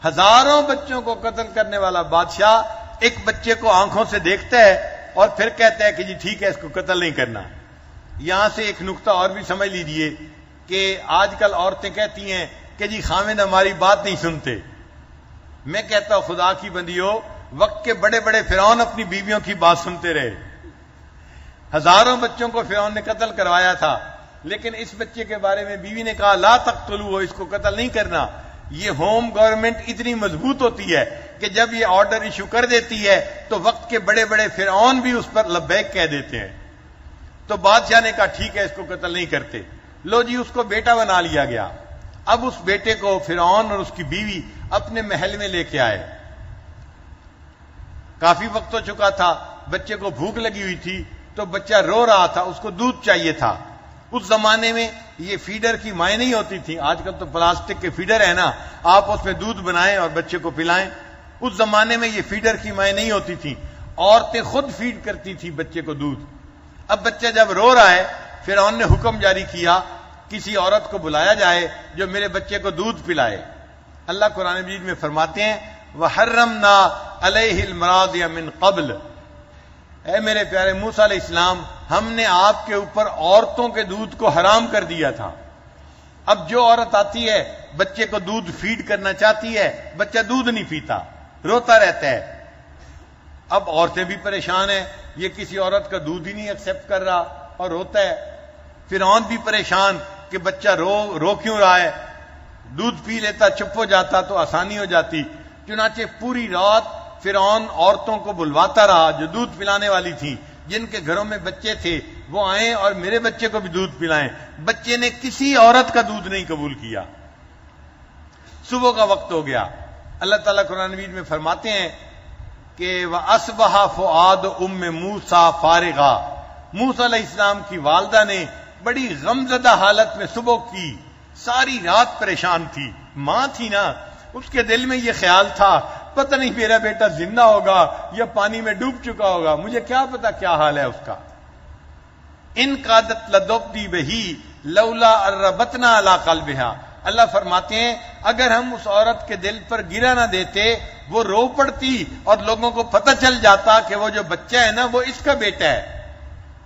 ہزاروں بچوں کو قتل کرنے والا بادشاہ ایک بچے کو آنکھوں سے دیکھتا ہے اور پھر کہتا ہے کہ جی ٹھیک ہے اس کو قتل نہیں کرنا. یہاں سے ایک نقطہ اور بھی سمجھ لیجئے کہ آج کل عورتیں کہتی ہیں کہ جی خاوند ہماری بات نہیں سنتے. میں کہتا ہوں خدا کی بندیو, وقت کے بڑے بڑے فرعون اپنی بیویوں کی بات سنتے رہے. ہزاروں بچوں کو فرعون نے قتل کروایا تھا, لیکن اس بچے کے بارے میں بیوی نے کہا لا تقتلوہ, اس کو قتل نہیں کرنا. یہ ہوم گورنمنٹ اتنی مضبوط ہوتی ہے کہ جب یہ آرڈر ایشو کر دیتی ہے تو وقت کے بڑے بڑے فرعون بھی اس پر لبیک کہہ دیتے ہیں. تو بادشاہ نے کہا ٹھیک ہے اس کو قتل نہیں کرتے. لو جی, اس کو بیٹا بنا لیا گیا. اب اس بیٹے کو فرعون اور اس کی بیوی اپنے محل میں لے کے آئے. کافی وقت ہو چکا تھا, بچے کو بھوک لگی ہوئی تھی, تو بچہ رو رہا تھا, اس کو دودھ چاہیے تھا. اس زمانے میں یہ فیڈر کی مائیں نہیں ہوتی تھی, آج کل تو پلاسٹک کے فیڈر ہے نا, آپ اس میں دودھ بنائیں اور بچے کو پلائیں. اس زمانے میں یہ فیڈر کی مائیں نہیں ہوتی تھی, عورتیں خود فیڈ کرتی تھی بچے کو دودھ. اب بچہ جب رو رہا ہے, فرعون نے حکم جاری کیا کسی عورت کو بلایا جائے جو میرے بچے کو دودھ پلائے. اللہ قرآن مجید میں فرماتے ہیں وَحَرَّمْنَا عَلَيْهِ الْمَرَاضِعَ مِنْ قَبْلِ, اے میرے پیارے موسیٰ علیہ السلام, ہم نے آپ کے اوپر عورتوں کے دودھ کو حرام کر دیا تھا. اب جو عورت آتی ہے بچے کو دودھ فیڈ کرنا چاہتی ہے, بچہ دودھ نہیں پیتا, روتا رہتا ہے. اب عورتیں بھی پریشان ہیں, یہ کسی عورت کا دودھ ہی نہیں ایکسپٹ کر رہا اور روتا ہے. فرعون بھی پریشان کہ بچہ رو کیوں رہا ہے, دودھ پی لیتا چپ ہو جاتا تو آسانی ہو جاتی. چنانچہ پوری رات فرعون عورتوں کو بلواتا رہا جو دودھ پلانے والی تھیں, جن کے گھروں میں بچے تھے وہ آئیں اور میرے بچے کو بھی دودھ پلائیں. بچے نے کسی عورت کا دودھ نہیں قبول کیا. صبح کا وقت ہو گیا. اللہ تعالیٰ قرآن مجید میں فرماتے ہیں کہ وَأَصْبَحَ فُؤَادُ أُمِّ مُوسَىٰ فَارِغًا, موسیٰ علیہ السلام کی والدہ نے بڑی غمزدہ حالت میں صبح کی, ساری رات پریشان تھی. ماں تھی نا, اس کے دل میں یہ خیال تھا پتہ نہیں میرا بیٹا زندہ ہوگا یا پانی میں ڈوب چکا ہوگا, مجھے کیا پتا کیا حال ہے اس کا. ان قادت لدبدی بہی لولا اربتنا علی قلبها, اللہ فرماتے ہیں اگر ہم اس عورت کے دل پر گرا نہ دیتے وہ رو پڑتی اور لوگوں کو پتہ چل جاتا کہ وہ جو بچہ ہے نا وہ اس کا بیٹا ہے.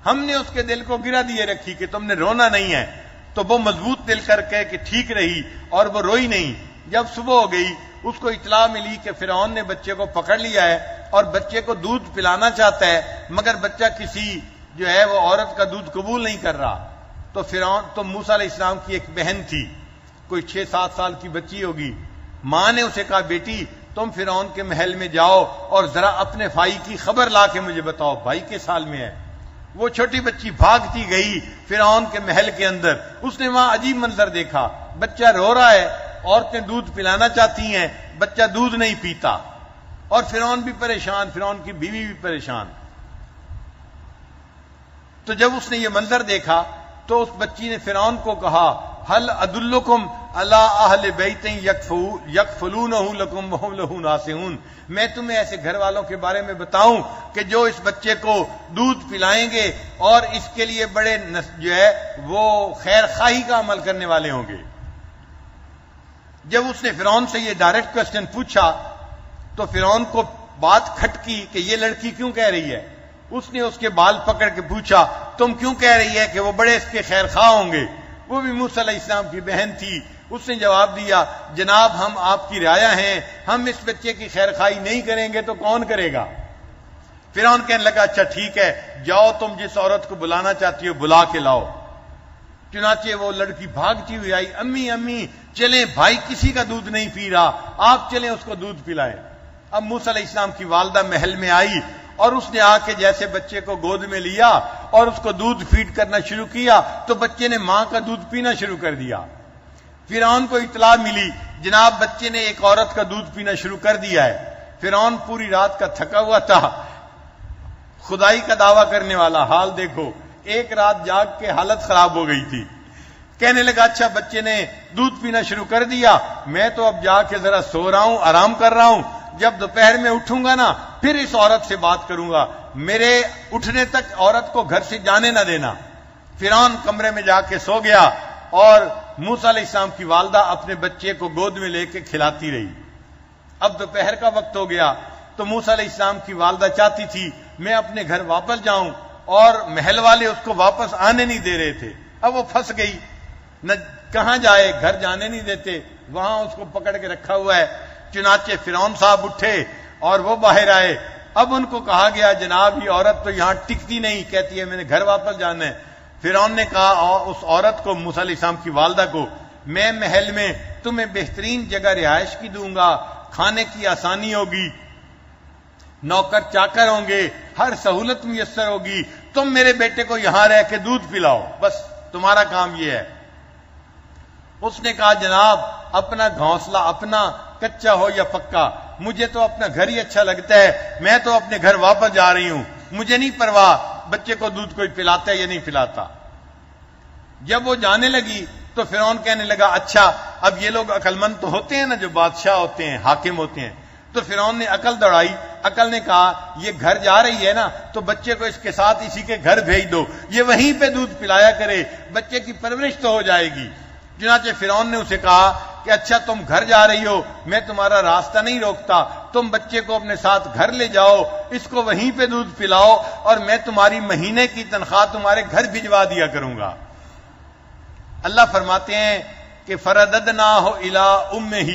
ہم نے اس کے دل کو گرا دیے رکھی کہ تم نے رونا نہیں ہے, تو وہ مضبوط دل کر کے کہ ٹھیک رہی اور وہ روئی نہیں. جب صبح ہو گئی اس کو اطلاع ملی کہ فرعون نے بچے کو پکڑ لیا ہے اور بچے کو دودھ پلانا چاہتا ہے, مگر بچہ کسی جو ہے وہ عورت کا دودھ قبول نہیں کر رہا. تو موسیٰ علیہ السلام کی ایک بہن تھی, کوئی 6-7 سال کی بچی ہوگی. ماں نے اسے کہا بیٹی تم فرعون کے محل میں جاؤ اور ذرا اپنے بھائی کی خبر لا کے مجھے بتاؤ بھائی کس حال میں ہے. وہ چھوٹی بچی بھاگتی گئی فرعون کے محل کے اندر. اس نے وہاں عجیب منظر دیکھا, بچہ رو رہا ہے, عورتیں دودھ پلانا چاہتی ہیں, بچہ دودھ نہیں پیتا, اور فرعون بھی پریشان, فرعون کی بیوی بھی پریشان. تو جب اس نے یہ منظر دیکھا تو اس بچی نے فرعون کو کہا ہل ادلکم علی اہل بیت یکفلونہ لکم وہم لہ ناصحون، میں تمہیں ایسے گھر والوں کے بارے میں بتاؤں کہ جو اس بچے کو دودھ پلائیں گے اور اس کے لیے بڑے جو ہے وہ خیر خواہی کا عمل کرنے والے ہوں گے۔ جب اس نے فرعون سے یہ ڈائریکٹ کوسچن پوچھا تو فرعون کو بات کھٹکی کہ یہ لڑکی کیوں کہہ رہی ہے۔ اس نے اس کے بال پکڑ کے پوچھا تم کیوں کہہ رہی ہے کہ وہ بڑے اس کے خیر خواہ ہوں گے، وہ بھی موسیٰ علیہ السلام کی بہن تھی۔ اس نے جواب دیا جناب ہم آپ کی رعایا ہیں، ہم اس بچے کی خیر خواہی نہیں کریں گے تو کون کرے گا؟ فرعون کہنے لگا اچھا ٹھیک ہے، جاؤ تم جس عورت کو بلانا چاہتی ہو بلا کے لاؤ۔ چنانچہ وہ لڑکی بھاگتی ہوئی آئی، امی امی چلیں، بھائی کسی کا دودھ نہیں پی رہا، آپ چلیں اس کو دودھ پلائیں۔ اب موسیٰ علیہ السلام کی والدہ محل میں آئی اور اس نے آ کے جیسے بچے کو گود میں لیا اور اس کو دودھ فیڈ کرنا شروع کیا تو بچے نے ماں کا دودھ پینا شروع کر دیا۔ فرعون کو اطلاع ملی جناب بچے نے ایک عورت کا دودھ پینا شروع کر دیا ہے۔ فرعون پوری رات کا تھکا ہوا تھا، خدائی کا دعویٰ کرنے والا، حال دیکھو، ایک رات جاگ کے حالت خراب ہو گئی تھی۔ کہنے لگا اچھا بچے نے دودھ پینا شروع کر دیا، میں تو اب جا کے ذرا سو رہا ہوں، آرام کر رہا ہوں، جب دوپہر میں اٹھوں گا نا پھر اس عورت سے بات کروں گا، میرے اٹھنے تک عورت کو گھر سے جانے نہ دینا۔ فرعون کمرے میں جا کے سو گیا اور موسیٰ علیہ السلام کی والدہ اپنے بچے کو گود میں لے کے کھلاتی رہی۔ اب دوپہر کا وقت ہو گیا تو موسیٰ علیہ السلام کی والدہ چاہتی تھی میں اپنے گھر واپس جاؤں اور محل والے اس کو واپس آنے نہیں دے رہے تھے۔ اب وہ پھنس گئی، نہ کہاں جائے، گھر جانے نہیں دیتے، وہاں اس کو پکڑ کے رکھا ہوا ہے۔ چنانچہ فرعون صاحب اٹھے اور وہ باہر آئے۔ اب ان کو کہا گیا جناب یہ عورت تو یہاں ٹکتی نہیں، کہتی ہے میں نے گھر واپس جانا ہے۔ فرعون نے کہا اس عورت کو، موسیٰ علیہ السلام کی والدہ کو، میں محل میں تمہیں بہترین جگہ رہائش کی دوں گا، کھانے کی آسانی ہوگی، نوکر چاکر ہوں گے، ہر سہولت میسر ہوگی، تم میرے بیٹے کو یہاں رہ کے دودھ پلاؤ، بس تمہارا کام یہ ہے۔ اس نے کہا جناب اپنا گھونسلہ اپنا کچا ہو یا پکا، مجھے تو اپنا گھر ہی اچھا لگتا ہے، میں تو اپنے گھر واپس جا رہی ہوں، مجھے نہیں پرواہ بچے کو دودھ کوئی پلاتا ہے یا نہیں پلاتا۔ جب وہ جانے لگی تو فرعون کہنے لگا اچھا اب یہ لوگ عقل مند تو ہوتے ہیں نا، جو بادشاہ ہوتے ہیں، حاکم ہوتے ہیں، تو فرعون نے عقل دوڑائی، عقل نے کہا یہ گھر جا رہی ہے نا تو بچے کو اس کے ساتھ اسی کے گھر بھیج دو، یہ وہیں پہ دودھ پلایا کرے، بچے کی پرورش تو ہو جائے گی۔ چنانچہ فرعون نے اسے کہا کہ اچھا تم گھر جا رہی ہو، میں تمہارا راستہ نہیں روکتا، تم بچے کو اپنے ساتھ گھر لے جاؤ، اس کو وہیں پہ دودھ پلاؤ اور میں تمہاری مہینے کی تنخواہ تمہارے گھر بھجوا دیا کروں گا۔ اللہ فرماتے ہیں کہ فرددناہ الی امہ،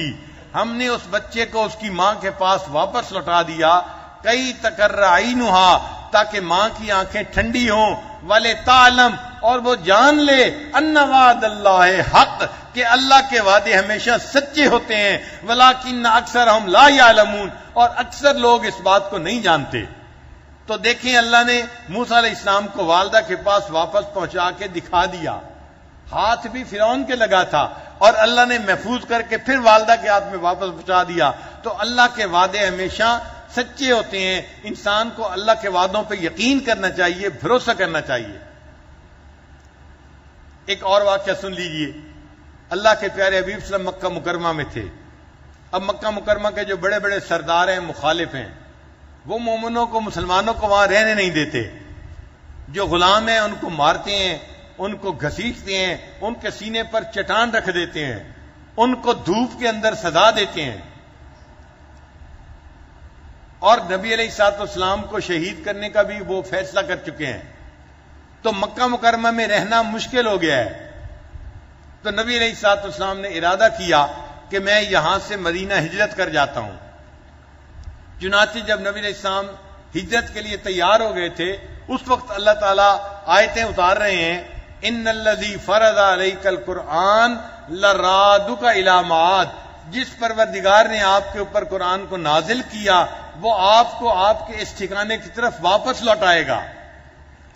ہم نے اس بچے کو اس کی ماں کے پاس واپس لوٹا دیا، کئی تقر عینھا، تاکہ ماں کی آنکھیں ٹھنڈی ہوں، ولتعلم، اور وہ جان لے ان وعد اللہ حق، کہ اللہ کے وعدے ہمیشہ سچے ہوتے ہیں، ولکن اکثرہم لا یعلمون، اور اکثر لوگ اس بات کو نہیں جانتے۔ تو دیکھیں اللہ نے موسیٰ علیہ السلام کو والدہ کے پاس واپس پہنچا کے دکھا دیا، ہاتھ بھی فرعون کے لگا تھا اور اللہ نے محفوظ کر کے پھر والدہ کے ہاتھ میں واپس پہنچا دیا۔ تو اللہ کے وعدے ہمیشہ سچے ہوتے ہیں، انسان کو اللہ کے وعدوں پہ یقین کرنا چاہیے، بھروسہ کرنا چاہیے۔ ایک اور واقعہ سن لیجئے، اللہ کے پیارے حبیب صلی اللہ علیہ وسلم مکہ مکرمہ میں تھے۔ اب مکہ مکرمہ کے جو بڑے بڑے سردار ہیں، مخالف ہیں، وہ مومنوں کو، مسلمانوں کو وہاں رہنے نہیں دیتے، جو غلام ہیں ان کو مارتے ہیں، ان کو گھسیٹتے ہیں، ان کے سینے پر چٹان رکھ دیتے ہیں، ان کو دھوپ کے اندر سزا دیتے ہیں، اور نبی علیہ الصلوۃ والسلام کو شہید کرنے کا بھی وہ فیصلہ کر چکے ہیں۔ تو مکہ مکرمہ میں رہنا مشکل ہو گیا ہے، تو نبی علیہ الصلوۃ والسلام نے ارادہ کیا کہ میں یہاں سے مدینہ ہجرت کر جاتا ہوں۔ چنانچہ جب نبی علیہ السلام ہجرت کے لیے تیار ہو گئے تھے، اس وقت اللہ تعالیٰ آیتیں اتار رہے ہیں، ان الذی فرض علیک القرآن لرادک الی معاد، جس پروردگار نے آپ کے اوپر قرآن کو نازل کیا وہ آپ کو آپ کے اس ٹھکانے کی طرف واپس لوٹائے گا۔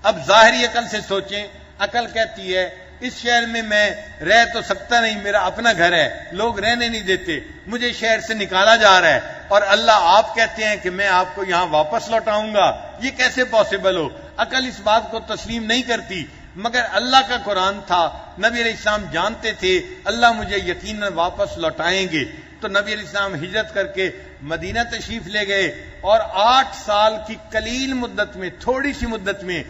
اب ظاہری عقل سے سوچیں، عقل کہتی ہے اس شہر میں میں رہ تو سکتا نہیں، میرا اپنا گھر ہے، لوگ رہنے نہیں دیتے، مجھے شہر سے نکالا جا رہا ہے، اور اللہ آپ کہتے ہیں کہ میں آپ کو یہاں واپس لوٹاؤں گا، یہ کیسے پاسبل ہو؟ عقل اس بات کو تسلیم نہیں کرتی۔ مگر اللہ کا قرآن تھا. نبی علیہ السلام جانتے تھے اللہ مجھے یقیناً واپس لوٹائیں گے. تو نبی علیہ السلام ہجرت کر کے مدینہ تشریف لے گئے اور 8 سال کی قلیل مدت میں، تھوڑی سی مدت میں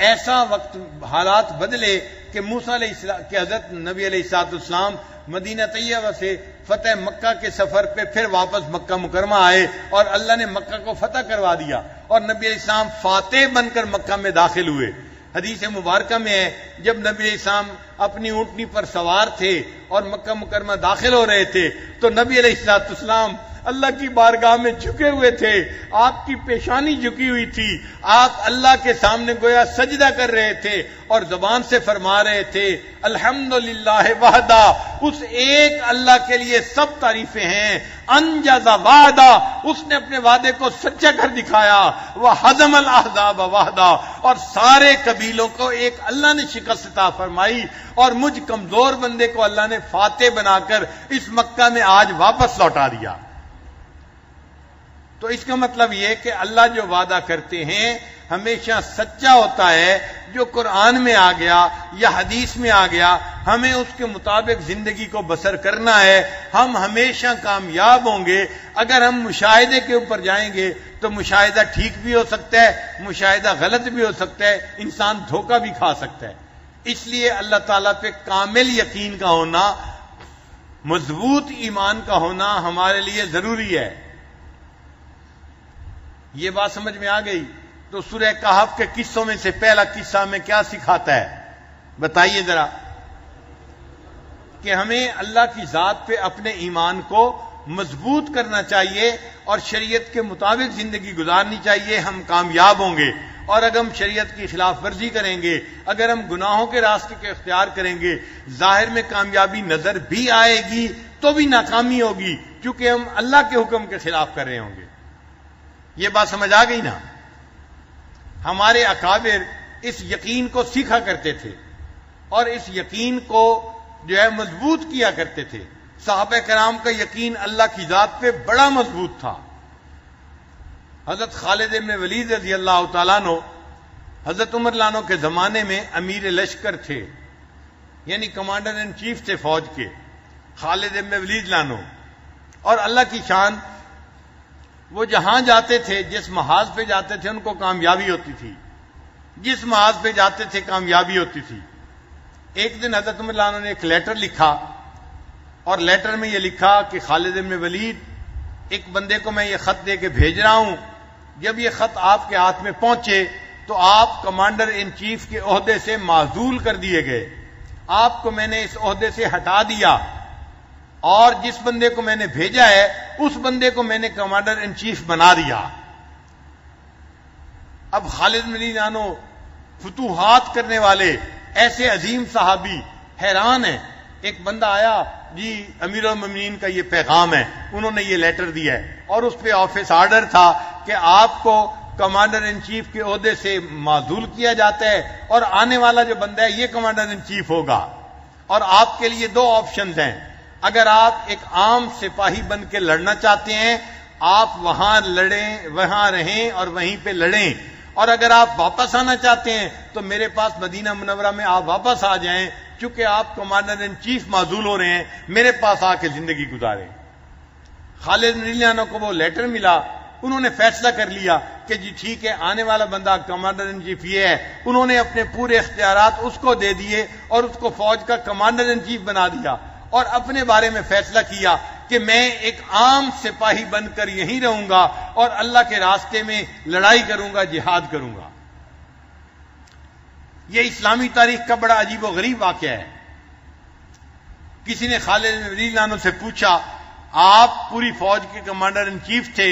ایسا وقت حالات بدلے کہ موسیٰ علیہ السلام کے حضرت نبی علیہ السلام مدینہ طیبہ سے فتح مکہ کے سفر پہ پھر واپس مکہ مکرمہ آئے اور اللہ نے مکہ کو فتح کروا دیا اور نبی علیہ السلام فاتح بن کر مکہ میں داخل ہوئے. حدیث مبارکہ میں ہے جب نبی علیہ السلام اپنی اونٹنی پر سوار تھے اور مکہ مکرمہ داخل ہو رہے تھے تو نبی علیہ السلام اللہ کی بارگاہ میں جھکے ہوئے تھے. آپ کی پیشانی جھکی ہوئی تھی. آپ اللہ کے سامنے گویا سجدہ کر رہے تھے اور زبان سے فرما رہے تھے الحمدللہ وحدہ، اس ایک اللہ کے لیے سب تعریفیں ہیں. انجز وعدہ، اس نے اپنے وعدے کو سچا کر دکھایا. وہزم الاحزاب وحدہ، اور سارے قبیلوں کو ایک اللہ نے شکست عطا فرمائی اور مجھ کمزور بندے کو اللہ نے فاتح بنا کر اس مکہ میں آج واپس لوٹا دیا. تو اس کا مطلب یہ کہ اللہ جو وعدہ کرتے ہیں ہمیشہ سچا ہوتا ہے. جو قرآن میں آ گیا یا حدیث میں آ گیا ہمیں اس کے مطابق زندگی کو بسر کرنا ہے. ہم ہمیشہ کامیاب ہوں گے. اگر ہم مشاہدے کے اوپر جائیں گے تو مشاہدہ ٹھیک بھی ہو سکتا ہے، مشاہدہ غلط بھی ہو سکتا ہے، انسان دھوکہ بھی کھا سکتا ہے. اس لیے اللہ تعالیٰ پہ کامل یقین کا ہونا، مضبوط ایمان کا ہونا ہمارے لیے ضروری ہے. یہ بات سمجھ میں آ گئی؟ تو سورہ کہف کے قصوں میں سے پہلا قصہ ہمیں کیا سکھاتا ہے بتائیے ذرا؟ کہ ہمیں اللہ کی ذات پہ اپنے ایمان کو مضبوط کرنا چاہیے اور شریعت کے مطابق زندگی گزارنی چاہیے. ہم کامیاب ہوں گے. اور اگر ہم شریعت کی خلاف ورزی کریں گے، اگر ہم گناہوں کے راستے کے اختیار کریں گے، ظاہر میں کامیابی نظر بھی آئے گی تو بھی ناکامی ہوگی کیونکہ ہم اللہ کے حکم کے خلاف کر رہے ہوں گے. یہ بات سمجھ آ گئی نا؟ ہمارے اکابر اس یقین کو سیکھا کرتے تھے اور اس یقین کو جو ہے مضبوط کیا کرتے تھے. صحابہ کرام کا یقین اللہ کی ذات پہ بڑا مضبوط تھا. حضرت خالد بن ولید رضی اللہ تعالیٰ عنہ حضرت عمر رضی اللہ عنہ کے زمانے میں امیر لشکر تھے، یعنی کمانڈر ان چیف تھے فوج کے، خالد بن ولید رضی اللہ عنہ. اور اللہ کی شان، وہ جہاں جاتے تھے، جس محاذ پہ جاتے تھے ان کو کامیابی ہوتی تھی، جس محاذ پہ جاتے تھے کامیابی ہوتی تھی. ایک دن حضرت عمر رضی اللہ عنہ نے ایک لیٹر لکھا اور لیٹر میں یہ لکھا کہ خالد بن ولید، ایک بندے کو میں یہ خط دے کے بھیج رہا ہوں، جب یہ خط آپ کے ہاتھ میں پہنچے تو آپ کمانڈر ان چیف کے عہدے سے معزول کر دیے گئے. آپ کو میں نے اس عہدے سے ہٹا دیا اور جس بندے کو میں نے بھیجا ہے اس بندے کو میں نے کمانڈر ان چیف بنا دیا. اب خالد بن ولید عنہ فتوحات کرنے والے ایسے عظیم صحابی حیران ہیں. ایک بندہ آیا، جی امیر المومنین کا یہ پیغام ہے، انہوں نے یہ لیٹر دیا ہے اور اس پہ آفس آرڈر تھا کہ آپ کو کمانڈر ان چیف کے عہدے سے معزول کیا جاتا ہے اور آنے والا جو بندہ ہے یہ کمانڈر ان چیف ہوگا. اور آپ کے لیے 2 آپشنز ہیں. اگر آپ ایک عام سپاہی بن کے لڑنا چاہتے ہیں آپ وہاں لڑیں، وہاں رہیں اور وہیں پہ لڑیں، اور اگر آپ واپس آنا چاہتے ہیں تو میرے پاس مدینہ منورہ میں آپ واپس آ جائیں، چونکہ آپ کمانڈر ان چیف معزول ہو رہے ہیں، میرے پاس آ کے زندگی گزاریں. خالد بن ولید عنہ کو وہ لیٹر ملا، انہوں نے فیصلہ کر لیا کہ جی ٹھیک ہے، آنے والا بندہ کمانڈر ان چیف یہ ہے. انہوں نے اپنے پورے اختیارات اس کو دے دیے اور اس کو فوج کا کمانڈر ان چیف بنا دیا اور اپنے بارے میں فیصلہ کیا کہ میں ایک عام سپاہی بن کر یہیں رہوں گا اور اللہ کے راستے میں لڑائی کروں گا، جہاد کروں گا. یہ اسلامی تاریخ کا بڑا عجیب و غریب واقعہ ہے. کسی نے خالد بن ولید عنہ سے پوچھا، آپ پوری فوج کے کمانڈر ان چیف تھے،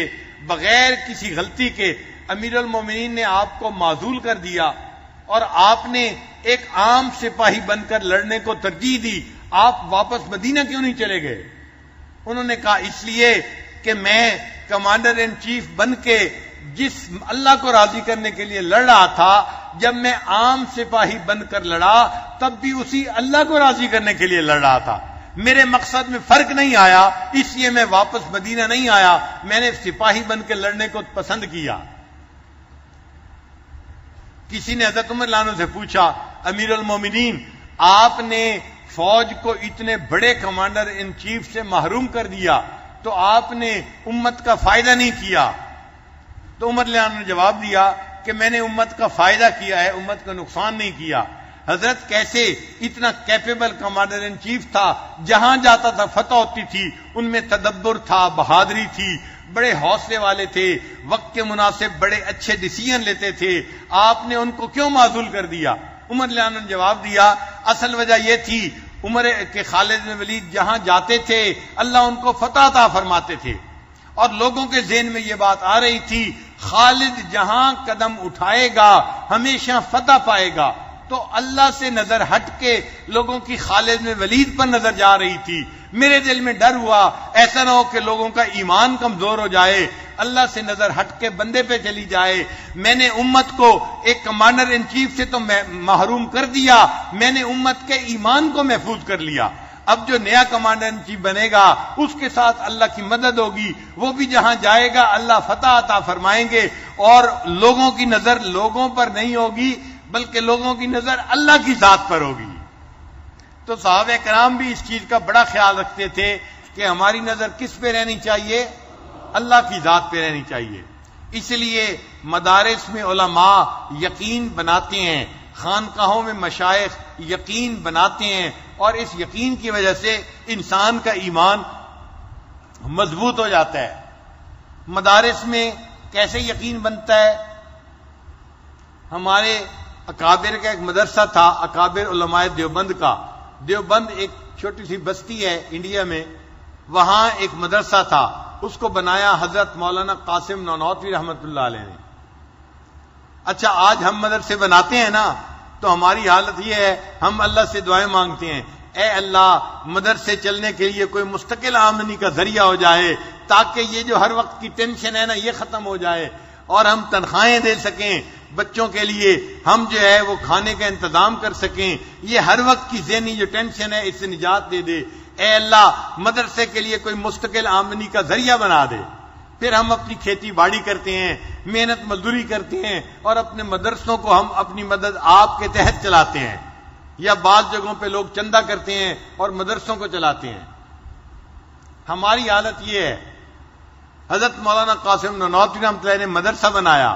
بغیر کسی غلطی کے امیر المومنین نے آپ کو معزول کر دیا اور آپ نے ایک عام سپاہی بن کر لڑنے کو ترجیح دی، آپ واپس مدینہ کیوں نہیں چلے گئے؟ انہوں نے کہا اس لیے کہ میں کمانڈر ان چیف بن کے جس اللہ کو راضی کرنے کے لیے لڑ رہا تھا، جب میں عام سپاہی بن کر لڑا تب بھی اسی اللہ کو راضی کرنے کے لیے لڑ رہا تھا. میرے مقصد میں فرق نہیں آیا، اس لیے میں واپس مدینہ نہیں آیا، میں نے سپاہی بن کے لڑنے کو پسند کیا. کسی نے حضرت عمر رضی اللہ عنہ سے پوچھا امیر المومنین آپ نے فوج کو اتنے بڑے کمانڈر ان چیف سے محروم کر دیا تو آپ نے امت کا فائدہ نہیں کیا. تو عمر رضی اللہ عنہ نے جواب دیا کہ میں نے امت کا فائدہ کیا ہے، امت کا نقصان نہیں کیا. حضرت کیسے؟ اتنا کیپیبل کمانڈر ان چیف تھا، جہاں جاتا تھا فتح ہوتی تھی، ان میں تدبر تھا، بہادری تھی، بڑے حوصلے والے تھے، وقت کے مناسب بڑے اچھے ڈیسیژن لیتے تھے. آپ نے ان کو کیوں معزول کر دیا؟ عمر رضی اللہ عنہ نے جواب دیا اصل وجہ یہ تھی عمر کے خالد بن ولید جہاں جاتے تھے اللہ ان کو فتح عطا فرماتے تھے، اور لوگوں کے ذہن میں یہ بات آ رہی تھی خالد جہاں قدم اٹھائے گا ہمیشہ فتح پائے گا. تو اللہ سے نظر ہٹ کے لوگوں کی خالد بن ولید پر نظر جا رہی تھی. میرے دل میں ڈر ہوا ایسا نہ ہو کہ لوگوں کا ایمان کمزور ہو جائے، اللہ سے نظر ہٹ کے بندے پہ چلی جائے. میں نے امت کو ایک کمانڈر ان چیف سے تو محروم کر دیا، میں نے امت کے ایمان کو محفوظ کر لیا. اب جو نیا کمانڈر ان چیف بنے گا اس کے ساتھ اللہ کی مدد ہوگی، وہ بھی جہاں جائے گا اللہ فتح عطا فرمائیں گے، اور لوگوں کی نظر لوگوں پر نہیں ہوگی بلکہ لوگوں کی نظر اللہ کی ذات پر ہوگی. تو صحابہ کرام بھی اس چیز کا بڑا خیال رکھتے تھے کہ ہماری نظر کس پہ رہنی چاہیے؟ اللہ کی ذات پہ رہنی چاہیے. اس لیے مدارس میں علماء یقین بناتے ہیں، خانقاہوں میں مشائخ یقین بناتے ہیں، اور اس یقین کی وجہ سے انسان کا ایمان مضبوط ہو جاتا ہے. مدارس میں کیسے یقین بنتا ہے؟ ہمارے اکابر کا ایک مدرسہ تھا، اکابر علماء دیوبند کا. دیوبند ایک چھوٹی سی بستی ہے انڈیا میں، وہاں ایک مدرسہ تھا، اس کو بنایا حضرت مولانا قاسم نانوتوی رحمۃ اللہ علیہ نے. اچھا آج ہم مدرسے بناتے ہیں نا تو ہماری حالت یہ ہے ہم اللہ سے دعائیں مانگتے ہیں اے اللہ مدرسے چلنے کے لیے کوئی مستقل آمدنی کا ذریعہ ہو جائے تاکہ یہ جو ہر وقت کی ٹینشن ہے نا یہ ختم ہو جائے اور ہم تنخواہیں دے سکیں بچوں کے لیے، ہم جو ہے وہ کھانے کا انتظام کر سکیں، یہ ہر وقت کی ذہنی جو ٹینشن ہے اس سے نجات دے دے. اے اللہ مدرسے کے لیے کوئی مستقل آمدنی کا ذریعہ بنا دے. پھر ہم اپنی کھیتی باڑی کرتے ہیں، محنت مزدوری کرتے ہیں، اور اپنے مدرسوں کو ہم اپنی مدد آپ کے تحت چلاتے ہیں، یا بعض جگہوں پہ لوگ چندہ کرتے ہیں اور مدرسوں کو چلاتے ہیں. ہماری حالت یہ ہے. حضرت مولانا قاسم نانوتوی رحمۃ اللہ نے مدرسہ بنایا،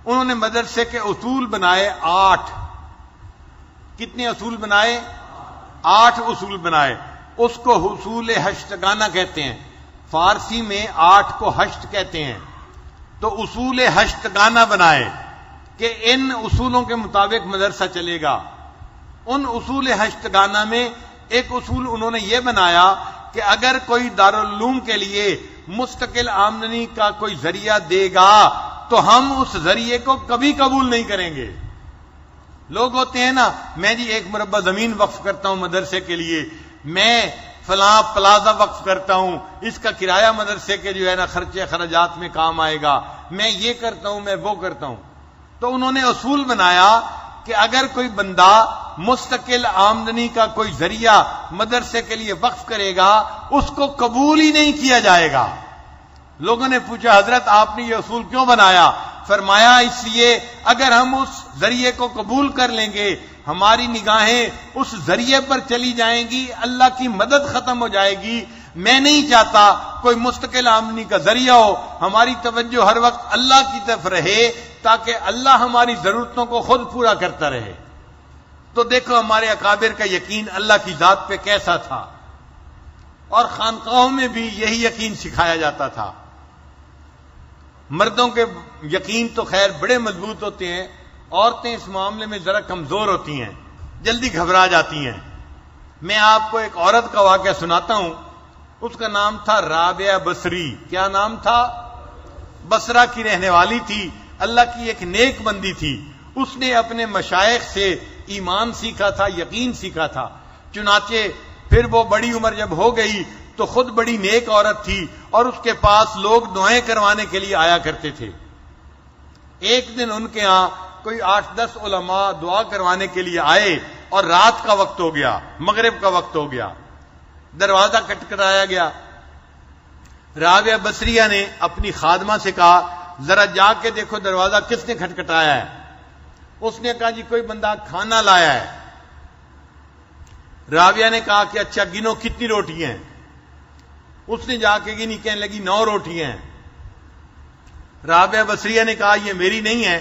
انہوں نے مدرسے کے اصول بنائے 8. کتنے اصول بنائے؟ 8 اصول بنائے. اس کو حصول ہشتگانہ کہتے ہیں، فارسی میں 8 کو ہشت کہتے ہیں. تو اصول ہشتگانہ بنائے کہ ان اصولوں کے مطابق مدرسہ چلے گا. ان اصول ہشتگانہ میں ایک اصول انہوں نے یہ بنایا کہ اگر کوئی دارالعلوم کے لیے مستقل آمدنی کا کوئی ذریعہ دے گا تو ہم اس ذریعے کو کبھی قبول نہیں کریں گے. لوگ ہوتے ہیں نا، میں جی 1 مربع زمین وقف کرتا ہوں مدرسے کے لیے، میں فلاں پلازا وقف کرتا ہوں، اس کا کرایہ مدرسے کے جو ہے نا خرچے خراجات میں کام آئے گا، میں یہ کرتا ہوں میں وہ کرتا ہوں. تو انہوں نے اصول بنایا کہ اگر کوئی بندہ مستقل آمدنی کا کوئی ذریعہ مدرسے کے لیے وقف کرے گا اس کو قبول ہی نہیں کیا جائے گا. لوگوں نے پوچھا حضرت آپ نے یہ اصول کیوں بنایا؟ فرمایا اس لیے اگر ہم اس ذریعے کو قبول کر لیں گے ہماری نگاہیں اس ذریعے پر چلی جائیں گی، اللہ کی مدد ختم ہو جائے گی. میں نہیں چاہتا کوئی مستقل آمدنی کا ذریعہ ہو، ہماری توجہ ہر وقت اللہ کی طرف رہے تاکہ اللہ ہماری ضرورتوں کو خود پورا کرتا رہے. تو دیکھو ہمارے اکابر کا یقین اللہ کی ذات پہ کیسا تھا، اور خانقاہوں میں بھی یہی یقین سکھایا جاتا تھا. مردوں کے یقین تو خیر بڑے مضبوط ہوتے ہیں، عورتیں اس معاملے میں ذرا کمزور ہوتی ہیں، جلدی گھبرا جاتی ہیں. میں آپ کو ایک عورت کا واقعہ سناتا ہوں. اس کا نام تھا رابعہ بصری. کیا نام تھا؟ بصرہ کی رہنے والی تھی، اللہ کی ایک نیک بندی تھی. اس نے اپنے مشائخ سے ایمان سیکھا تھا، یقین سیکھا تھا. چنانچہ پھر وہ بڑی عمر جب ہو گئی تو خود بڑی نیک عورت تھی اور اس کے پاس لوگ دعائیں کروانے کے لیے آیا کرتے تھے. ایک دن ان کے ہاں کوئی 8-10 علماء دعا کروانے کے لیے آئے اور رات کا وقت ہو گیا، مغرب کا وقت ہو گیا. دروازہ کٹکھٹایا گیا. رابعہ بصریہ نے اپنی خادمہ سے کہا ذرا جا کے دیکھو دروازہ کس نے کھٹکھٹایا ہے. اس نے کہا جی کوئی بندہ کھانا لایا ہے. رابعہ نے کہا کہ اچھا گنو کتنی روٹیاں ہیں. اس نے جا کے گنی، کہنے لگی 9 روٹیاں ہیں. رابعہ بصریہ نے کہا یہ میری نہیں ہے،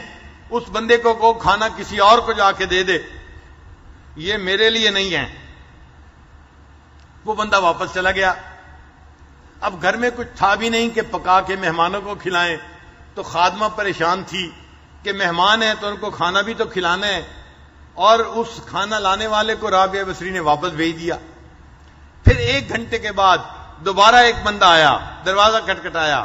اس بندے کو کھانا کسی اور کو جا کے دے دے، یہ میرے لیے نہیں ہے. وہ بندہ واپس چلا گیا. اب گھر میں کچھ تھا بھی نہیں کہ پکا کے مہمانوں کو کھلائیں، تو خادمہ پریشان تھی کہ مہمان ہیں تو ان کو کھانا بھی تو کھلانا ہے، اور اس کھانا لانے والے کو رابعہ بصری نے واپس بھیج دیا. پھر 1 گھنٹے کے بعد دوبارہ ایک بندہ آیا، دروازہ کٹکھٹایا،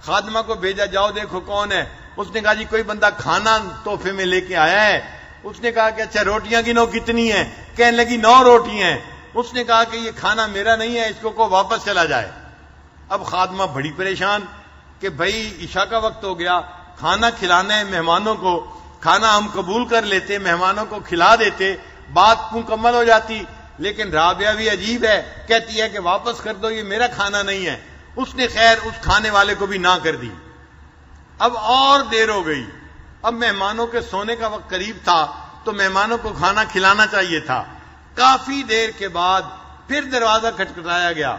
خادمہ کو بھیجا جاؤ دیکھو کون ہے. اس نے کہا جی کوئی بندہ کھانا تحفے میں لے کے آیا ہے. اس نے کہا کہ اچھا روٹیاں گنو کتنی ہیں. کہنے لگی 9 روٹیاں ہیں. اس نے کہا کہ یہ کھانا میرا نہیں ہے، اس کو واپس چلا جائے. اب خادمہ بڑی پریشان کہ بھائی عشاء کا وقت ہو گیا، کھانا کھلانا ہے مہمانوں کو، کھانا ہم قبول کر لیتے، مہمانوں کو کھلا دیتے، بات مکمل ہو جاتی. لیکن رابعہ بھی عجیب ہے، کہتی ہے کہ واپس کر دو، یہ میرا کھانا نہیں ہے. اس نے خیر اس کھانے والے کو بھی نہ کر دی. اب اور دیر ہو گئی. اب مہمانوں کے سونے کا وقت قریب تھا تو مہمانوں کو کھانا کھلانا چاہیے تھا. کافی دیر کے بعد پھر دروازہ کھٹکھٹایا گیا.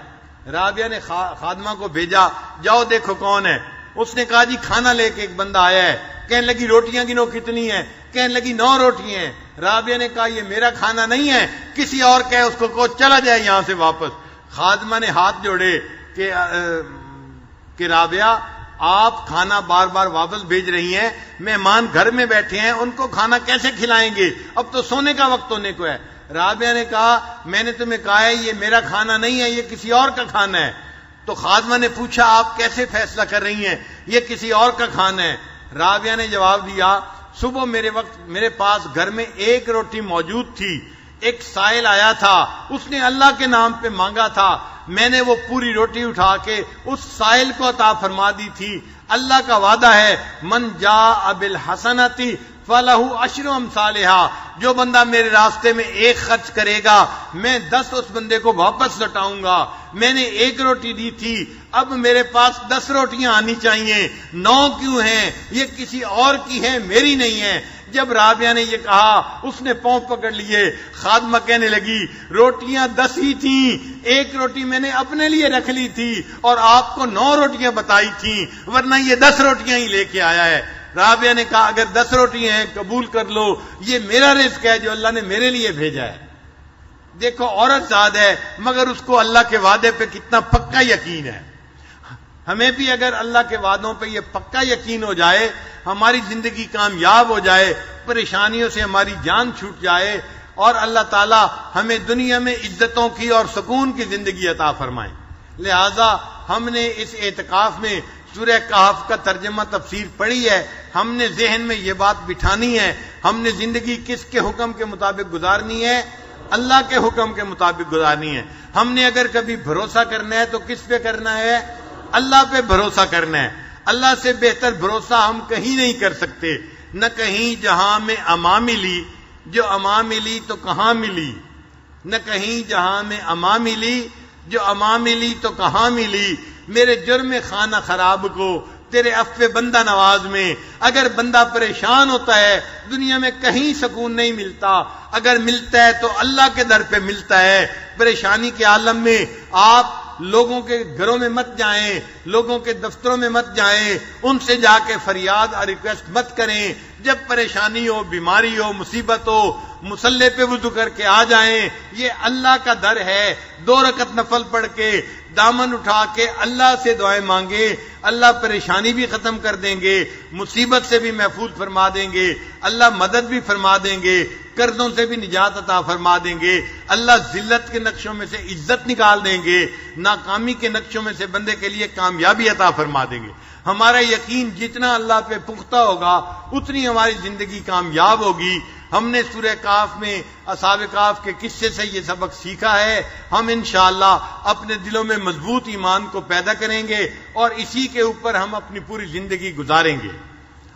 رابعہ نے خادمہ کو بھیجا جاؤ دیکھو کون ہے. اس نے کہا جی کھانا لے کے ایک بندہ آیا ہے. کہنے لگی روٹیاں گنو کتنی ہیں. کہنے لگی 9 روٹیاں ہیں. رابعہ نے کہا یہ میرا کھانا نہیں ہے، کسی اور کہے اس کو چلا جائے یہاں سے واپس. خادمہ نے ہاتھ جوڑے کہ رابعہ آپ کھانا بار بار واپس بھیج رہی ہیں، مہمان گھر میں بیٹھے ہیں، ان کو کھانا کیسے کھلائیں گے، اب تو سونے کا وقت ہونے کو ہے. رابعہ نے کہا میں نے تمہیں کہا ہے یہ میرا کھانا نہیں ہے، یہ کسی اور کا کھانا ہے. تو خادمہ نے پوچھا آپ کیسے فیصلہ کر رہی ہیں، یہ کسی اور کا کھانا ہے. رابعہ نے جواب دیا صبح میرے پاس گھر میں 1 روٹی موجود تھی، ایک سائل آیا تھا، اس نے اللہ کے نام پہ مانگا تھا، میں نے وہ پوری روٹی اٹھا کے اس سائل کو عطا فرما دی تھی. اللہ کا وعدہ ہے من جاء بالحسنۃ فلہ عشر امثالھا، جو بندہ میرے راستے میں 1 خرچ کرے گا میں 10 اس بندے کو واپس لوٹاؤں گا. میں نے 1 روٹی دی تھی، اب میرے پاس 10 روٹیاں آنی چاہیے. 9 کیوں ہیں؟ یہ کسی اور کی ہیں، میری نہیں ہے. جب رابعہ نے یہ کہا اس نے پاؤں پکڑ لیے. خادمہ کہنے لگی روٹیاں 10 ہی تھیں، 1 روٹی میں نے اپنے لیے رکھ لی تھی اور آپ کو 9 روٹیاں بتائی تھیں، ورنہ یہ 10 روٹیاں ہی لے کے آیا ہے. رابعہ نے کہا اگر 10 روٹیاں ہیں قبول کر لو، یہ میرا رزق ہے جو اللہ نے میرے لیے بھیجا ہے. دیکھو عورت ذات ہے مگر اس کو اللہ کے وعدے پہ کتنا پکا یقین ہے. ہمیں بھی اگر اللہ کے وعدوں پہ یہ پکا یقین ہو جائے، ہماری زندگی کامیاب ہو جائے، پریشانیوں سے ہماری جان چھوٹ جائے، اور اللہ تعالی ہمیں دنیا میں عزتوں کی اور سکون کی زندگی عطا فرمائے. لہذا ہم نے اس اعتکاف میں سورہ کہف کا ترجمہ تفسیر پڑھی ہے. ہم نے ذہن میں یہ بات بٹھانی ہے، ہم نے زندگی کس کے حکم کے مطابق گزارنی ہے؟ اللہ کے حکم کے مطابق گزارنی ہے. ہم نے اگر کبھی بھروسہ کرنا ہے تو کس پہ کرنا ہے؟ اللہ پہ بھروسہ کرنا ہے. اللہ سے بہتر بھروسہ ہم کہیں نہیں کر سکتے. نہ کہیں جہاں میں اما ملی، جو اما ملی تو کہاں ملی، نہ کہیں جہاں میں اما ملی، جو اما ملی تو کہاں ملی. میرے جرم خانہ خراب کو تیرے عفو بندہ نواز میں. اگر بندہ پریشان ہوتا ہے دنیا میں کہیں سکون نہیں ملتا، اگر ملتا ہے تو اللہ کے در پہ ملتا ہے. پریشانی کے عالم میں آپ لوگوں کے گھروں میں مت جائیں، لوگوں کے دفتروں میں مت جائیں، ان سے جا کے فریاد اور ریکویسٹ مت کریں. جب پریشانی ہو، بیماری ہو، مصیبت ہو، مصلے پہ وضو کر کے آ جائیں. یہ اللہ کا در ہے. 2 رکعت نفل پڑھ کے دامن اٹھا کے اللہ سے دعائیں مانگے، اللہ پریشانی بھی ختم کر دیں گے، مصیبت سے بھی محفوظ فرما دیں گے، اللہ مدد بھی فرما دیں گے، قرضوں سے بھی نجات عطا فرما دیں گے، اللہ ذلت کے نقشوں میں سے عزت نکال دیں گے، ناکامی کے نقشوں میں سے بندے کے لیے کامیابی عطا فرما دیں گے. ہمارا یقین جتنا اللہ پہ پختہ ہوگا اتنی ہماری زندگی کامیاب ہوگی. ہم نے سورہ کہف میں اصحاب کہف کے قصے سے یہ سبق سیکھا ہے. ہم انشاءاللہ اپنے دلوں میں مضبوط ایمان کو پیدا کریں گے اور اسی کے اوپر ہم اپنی پوری زندگی گزاریں گے.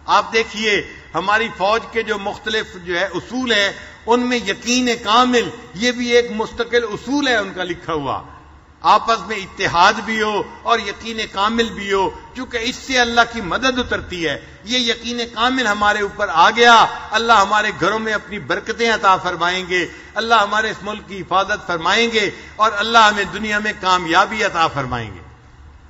آپ دیکھیے ہماری فوج کے جو مختلف اصول ہیں ان میں یقین کامل یہ بھی ایک مستقل اصول ہے ان کا لکھا ہوا. آپس میں اتحاد بھی ہو اور یقین کامل بھی ہو، چونکہ اس سے اللہ کی مدد اترتی ہے۔ یہ یقین کامل ہمارے اوپر آ گیا، اللہ ہمارے گھروں میں اپنی برکتیں عطا فرمائیں گے، اللہ ہمارے اس ملک کی حفاظت فرمائیں گے، اور اللہ ہمیں دنیا میں کامیابی عطا فرمائیں گے۔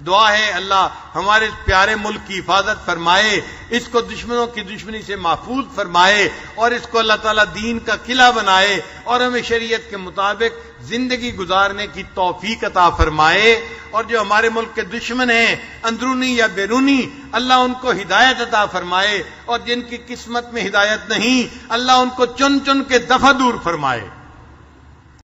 دعا ہے اللہ ہمارے پیارے ملک کی حفاظت فرمائے، اس کو دشمنوں کی دشمنی سے محفوظ فرمائے، اور اس کو اللہ تعالیٰ دین کا قلعہ بنائے، اور ہمیں شریعت کے مطابق زندگی گزارنے کی توفیق عطا فرمائے۔ اور جو ہمارے ملک کے دشمن ہیں اندرونی یا بیرونی، اللہ ان کو ہدایت عطا فرمائے، اور جن کی قسمت میں ہدایت نہیں، اللہ ان کو چن چن کے دفع دور فرمائے۔